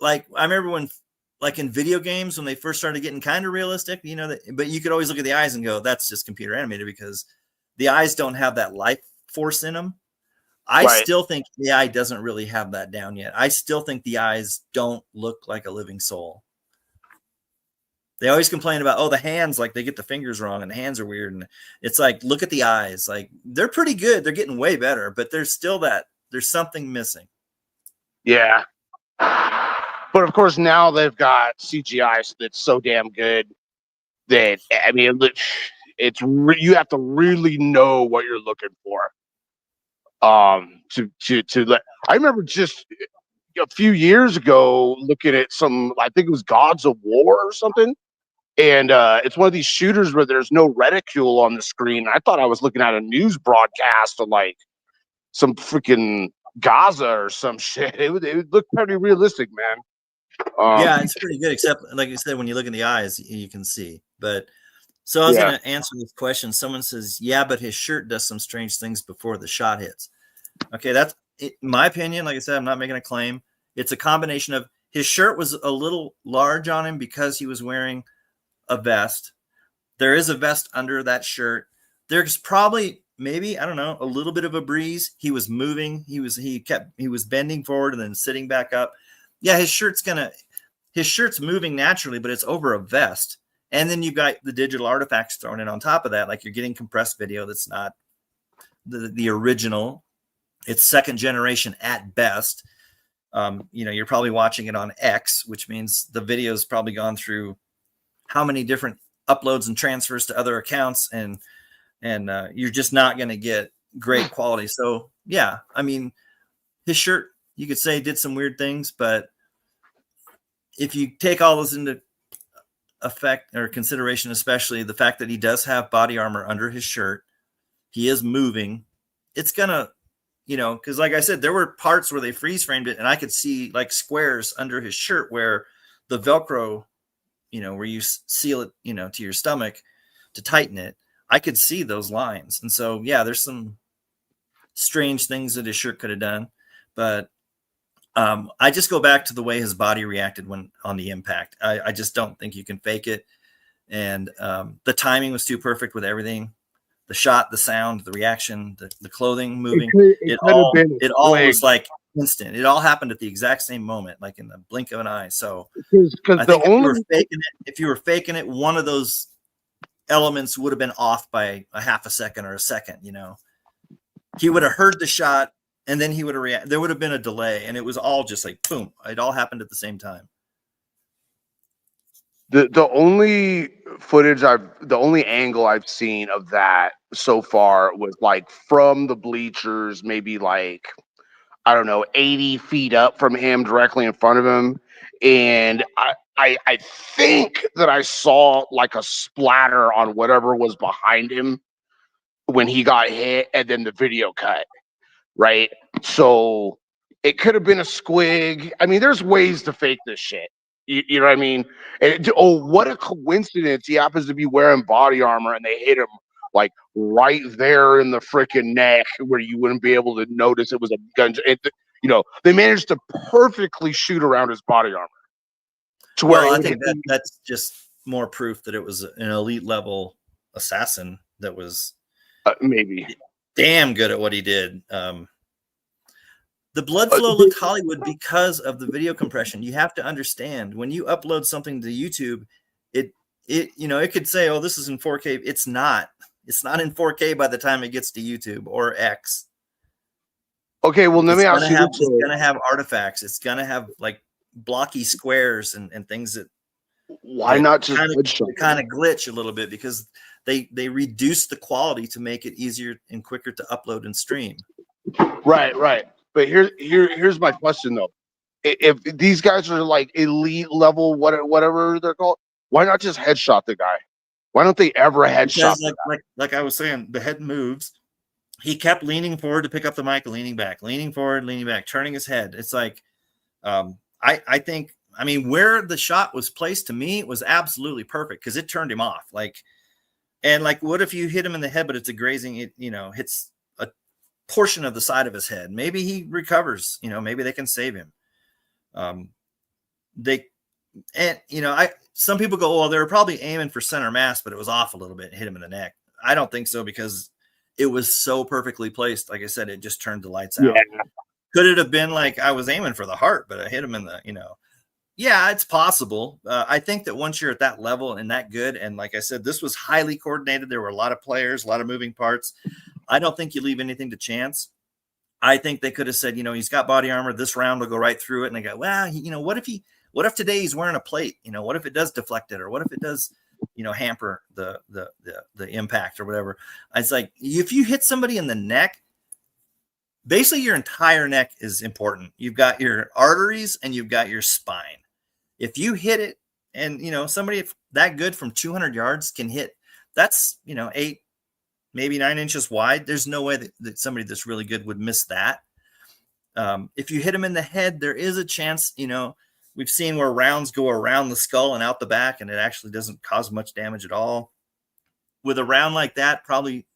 Like I remember when, like in video games, when they first started getting kind of realistic, but you could always look at the eyes and go, that's just computer animated, because the eyes don't have that life force in them. I still think AI doesn't really have that down yet. I still think the eyes don't look like a living soul. They always complain about, the hands, like they get the fingers wrong and the hands are weird. And it's like, look at the eyes. Like they're pretty good. They're getting way better, but there's still there's something missing. Yeah. But of course now they've got CGI that's so damn good that, I mean, you have to really know what you're looking for. I remember just a few years ago looking at I think it was Gods of War or something. And it's one of these shooters where there's no reticule on the screen. I thought I was looking at a news broadcast of like some freaking Gaza or some shit. It would look pretty realistic, man. Yeah, it's pretty good, except like you said, when you look in the eyes, you can see. But so I was going to answer this question. Someone says, yeah, but his shirt does some strange things before the shot hits. Okay, that's in my opinion. Like I said, I'm not making a claim. It's a combination of his shirt was a little large on him because he was wearing a vest. There is a vest under that shirt. There's probably, maybe, I don't know, a little bit of a breeze. He was moving. He was bending forward and then sitting back up. Yeah, his shirt's moving naturally, but it's over a vest. And then you've got the digital artifacts thrown in on top of that. Like you're getting compressed video that's not the original. It's second generation at best. You're probably watching it on X, which means the video's probably gone through how many different uploads and transfers to other accounts, and you're just not going to get great quality. So yeah, I mean, his shirt, you could say, did some weird things, but if you take all this into effect or consideration, especially the fact that he does have body armor under his shirt, he is moving, it's gonna, because like I said, there were parts where they freeze framed it and I could see like squares under his shirt where the Velcro, where you seal it, to your stomach to tighten it, I could see those lines. And so, yeah, there's some strange things that his shirt could have done, but I just go back to the way his body reacted when on the impact. I just don't think you can fake it. And the timing was too perfect with everything. The shot, the sound, the reaction, the clothing moving. It could have been a It all squig. was like instant. It all happened at the exact same moment, like in the blink of an eye. So Because I the think only if you were faking it, one of those elements would have been off by a half a second or a second. You know, he would have heard the shot and then he would have reacted. There would have been a delay, and it was all just like boom. It all happened at the same time. the only the only angle I've seen of that so far was like from the bleachers, maybe like I don't know, 80 feet up from him, directly in front of him. And I think that I saw like a splatter on whatever was behind him when he got hit, and then the video cut, right? So it could have been a squig. I mean, there's ways to fake this shit. You know what I mean? Oh, what a coincidence. He happens to be wearing body armor and they hit him like right there in the freaking neck where you wouldn't be able to notice it was a gun. They managed to perfectly shoot around his body armor to where Well, I think that's just more proof that it was an elite level assassin that was maybe damn good at what he did. The blood flow looked Hollywood because of the video compression. You have to understand when you upload something to YouTube, it could say, "Oh, this is in 4K." It's not. It's not in 4K by the time it gets to YouTube or X. Okay, well, let me ask you this. It's gonna have artifacts. It's gonna have like blocky squares and things that why not just kind of glitch a little bit because they reduce the quality to make it easier and quicker to upload and stream. Right. But here's my question though. If these guys are like elite level, whatever they're called, why not just headshot the guy? Why don't they ever headshot the guy? Like I was saying, the head moves. He kept leaning forward to pick up the mic, leaning back, leaning forward, leaning back, turning his head. It's like, I think, I mean, where the shot was placed to me was absolutely perfect because it turned him off. And what if you hit him in the head, but it's a grazing, it, hits a portion of the side of his head. Maybe he recovers, maybe they can save him. Some people go, well, they were probably aiming for center mass, but it was off a little bit and hit him in the neck. I don't think so because it was so perfectly placed. Like I said, it just turned the lights out. Could it have been like I was aiming for the heart, but I hit him in the, yeah, it's possible. I think that once you're at that level and that good, and like I said, this was highly coordinated. There were a lot of players, a lot of moving parts. I don't think you leave anything to chance. I think they could have said, he's got body armor. This round will go right through it. And they go, well, what if today he's wearing a plate? What if it does deflect it? Or what if it does, hamper the impact or whatever? It's like, if you hit somebody in the neck, basically your entire neck is important. You've got your arteries and you've got your spine. If you hit it and, somebody that good from 200 yards can hit, that's, 8, maybe 9 inches wide. There's no way that somebody that's really good would miss that. If you hit him in the head, there is a chance, we've seen where rounds go around the skull and out the back, and it actually doesn't cause much damage at all. With a round like that, probably,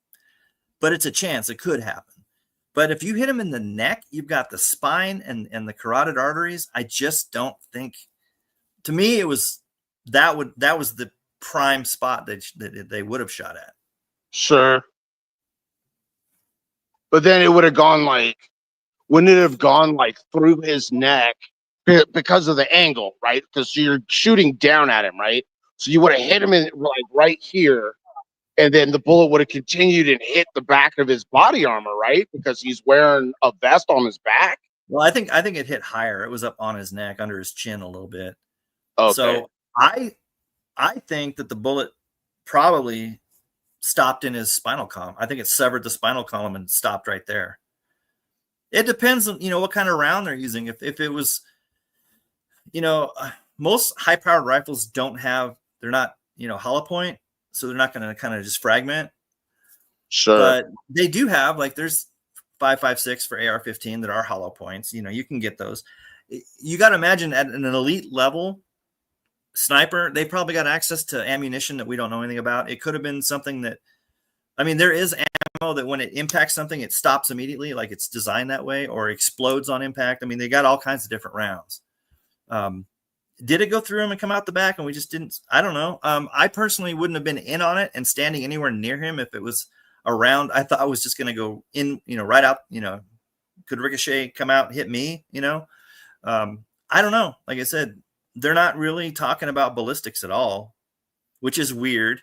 but it's a chance. It could happen. But if you hit him in the neck, you've got the spine and the carotid arteries. I just don't think, to me, that was the prime spot that they would have shot at. Sure. But then it would have gone wouldn't it have gone through his neck because of the angle, right? Because you're shooting down at him, right? So you would have hit him in right here, and then the bullet would have continued and hit the back of his body armor, right? Because he's wearing a vest on his back. Well, I think it hit higher. It was up on his neck, under his chin a little bit. Okay. So I think that the bullet probably stopped in his spinal column. I think it severed the spinal column and stopped right there. It depends on, what kind of round they're using. If it was, most high powered rifles they're not, hollow point. So they're not going to kind of just fragment. Sure. But they do have, there's 5.56 for AR-15 that are hollow points. You can get those. You got to imagine at an elite level sniper, they probably got access to ammunition that we don't know anything about. It could have been something that, there is ammo that when it impacts something, it stops immediately, like it's designed that way, or explodes on impact. I mean, they got all kinds of different rounds. Did it go through him and come out the back and we just didn't? I don't know. I personally wouldn't have been in on it and standing anywhere near him if it was around. I thought I was just going to go in, right out, could ricochet, come out, hit me, I don't know. Like I said, they're not really talking about ballistics at all, which is weird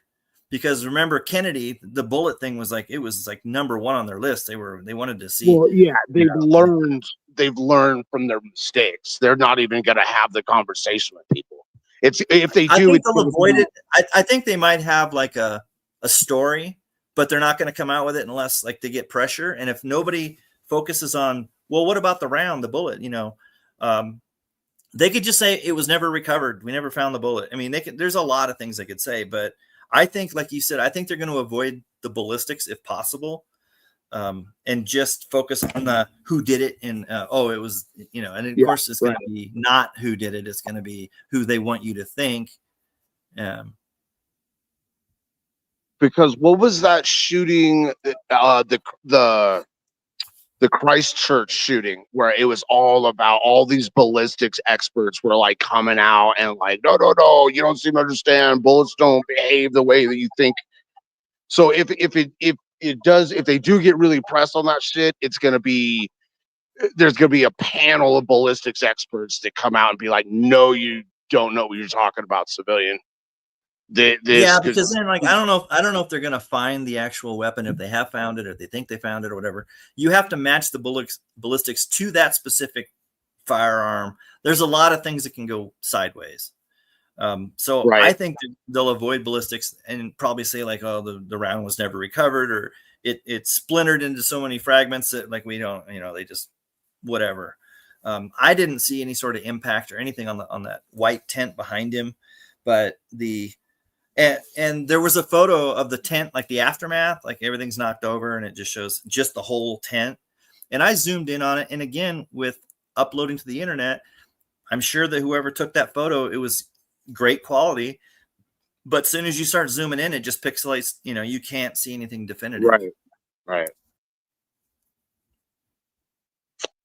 because remember Kennedy, the bullet thing was like, it was like number one on their list. They wanted to see. Well, yeah, they've learned from their mistakes. They're not even going to have the conversation with people. It's if they do, I think it's they'll avoid it. I think they might have like a story, but they're not going to come out with it unless like they get pressure. And if nobody focuses on, well, what about the round, the bullet, they could just say it was never recovered. We never found the bullet. I mean, there's a lot of things they could say, but I think, like you said, I think they're going to avoid the ballistics if possible. And just focus on the who did it. And, it was, and of course it's going to be not who did it. It's going to be who they want you to think. Because what was that shooting, the Christchurch shooting, where it was all about all these ballistics experts were like coming out and like, no, you don't seem to understand. Bullets don't behave the way that you think. So if they do get really pressed on that shit, there's gonna be a panel of ballistics experts that come out and be like, no, you don't know what you're talking about, civilian. Because then, like, I don't know if they're going to find the actual weapon, if they have found it, or if they think they found it, or whatever. You have to match the ballistics to that specific firearm. There's a lot of things that can go sideways. So I think that they'll avoid ballistics and probably say like, oh, the round was never recovered, or it splintered into so many fragments that like we don't, they just whatever. I didn't see any sort of impact or anything on that white tent behind him, but and there was a photo of the tent, like the aftermath, like everything's knocked over and it just shows just the whole tent. And I zoomed in on it. And again, with uploading to the internet, I'm sure that whoever took that photo, it was great quality. But as soon as you start zooming in, it just pixelates, you can't see anything definitive. Right.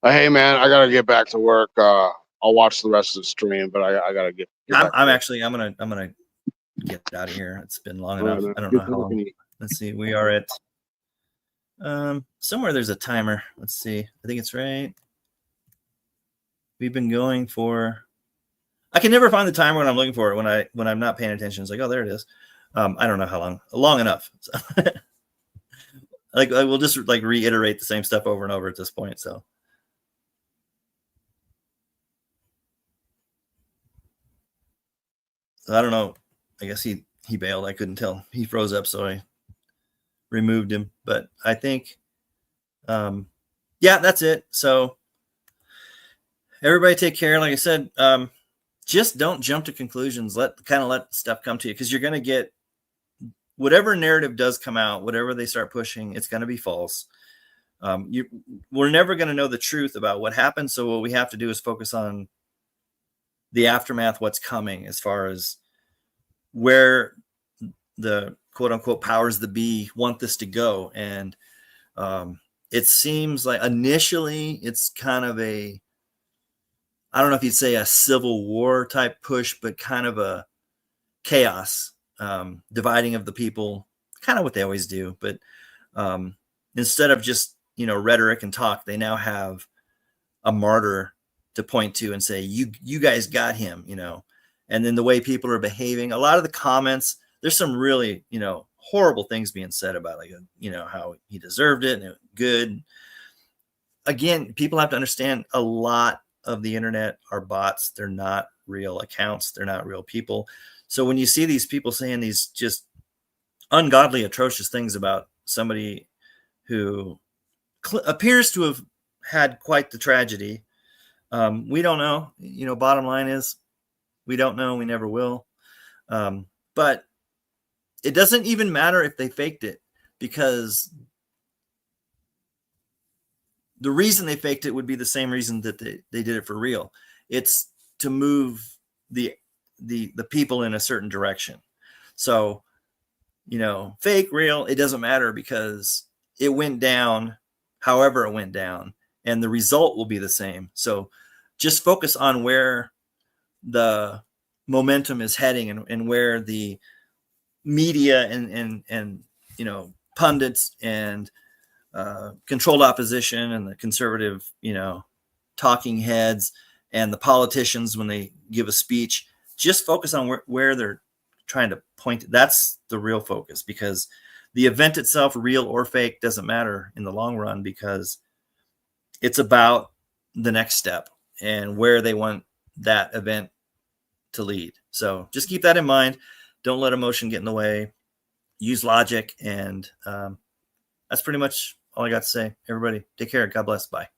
Hey man, I gotta get back to work. I'll watch the rest of the stream, but I gotta get back I'm gonna get out of here. It's been long enough. I don't know how long. Let's see. We are at somewhere there's a timer. Let's see. I think it's right. We've been going for, I can never find the timer when I'm looking for it. When I'm not paying attention, it's like, oh, there it is. I don't know how long enough. So like I will just like reiterate the same stuff over and over at this point. So I don't know. I guess he bailed. I couldn't tell. He froze up, so I removed him. But I think, that's it. So everybody take care. Like I said, just don't jump to conclusions. Let stuff come to you, because you're going to get whatever narrative does come out, whatever they start pushing, it's going to be false. We're never going to know the truth about what happened. So what we have to do is focus on the aftermath, what's coming, as far as where the quote unquote powers that be want this to go. And it seems like initially it's kind of I don't know if you'd say a civil war type push, but kind of a chaos, dividing of the people, kind of what they always do. But instead of just, rhetoric and talk, they now have a martyr to point to and say, you guys got him, and then the way people are behaving, a lot of the comments, there's some really, horrible things being said about, like, how he deserved it and it was good. Again, people have to understand a lot of the internet are bots. They're not real accounts. They're not real people. So when you see these people saying these just ungodly, atrocious things about somebody who appears to have had quite the tragedy, we don't know. Bottom line is we don't know. We never will. But it doesn't even matter if they faked it, because the reason they faked it would be the same reason that they did it for real. It's to move the people in a certain direction. So, fake, real, it doesn't matter, because it went down however it went down, and the result will be the same. So just focus on where the momentum is heading, and where the media and pundits and controlled opposition and the conservative talking heads and the politicians, when they give a speech, just focus on where they're trying to point. That's the real focus, because the event itself, real or fake, doesn't matter in the long run, because it's about the next step and where they want that event to lead. So just keep that in mind. Don't let emotion get in the way. Use logic. And that's pretty much all I got to say. Everybody, take care. God bless. Bye.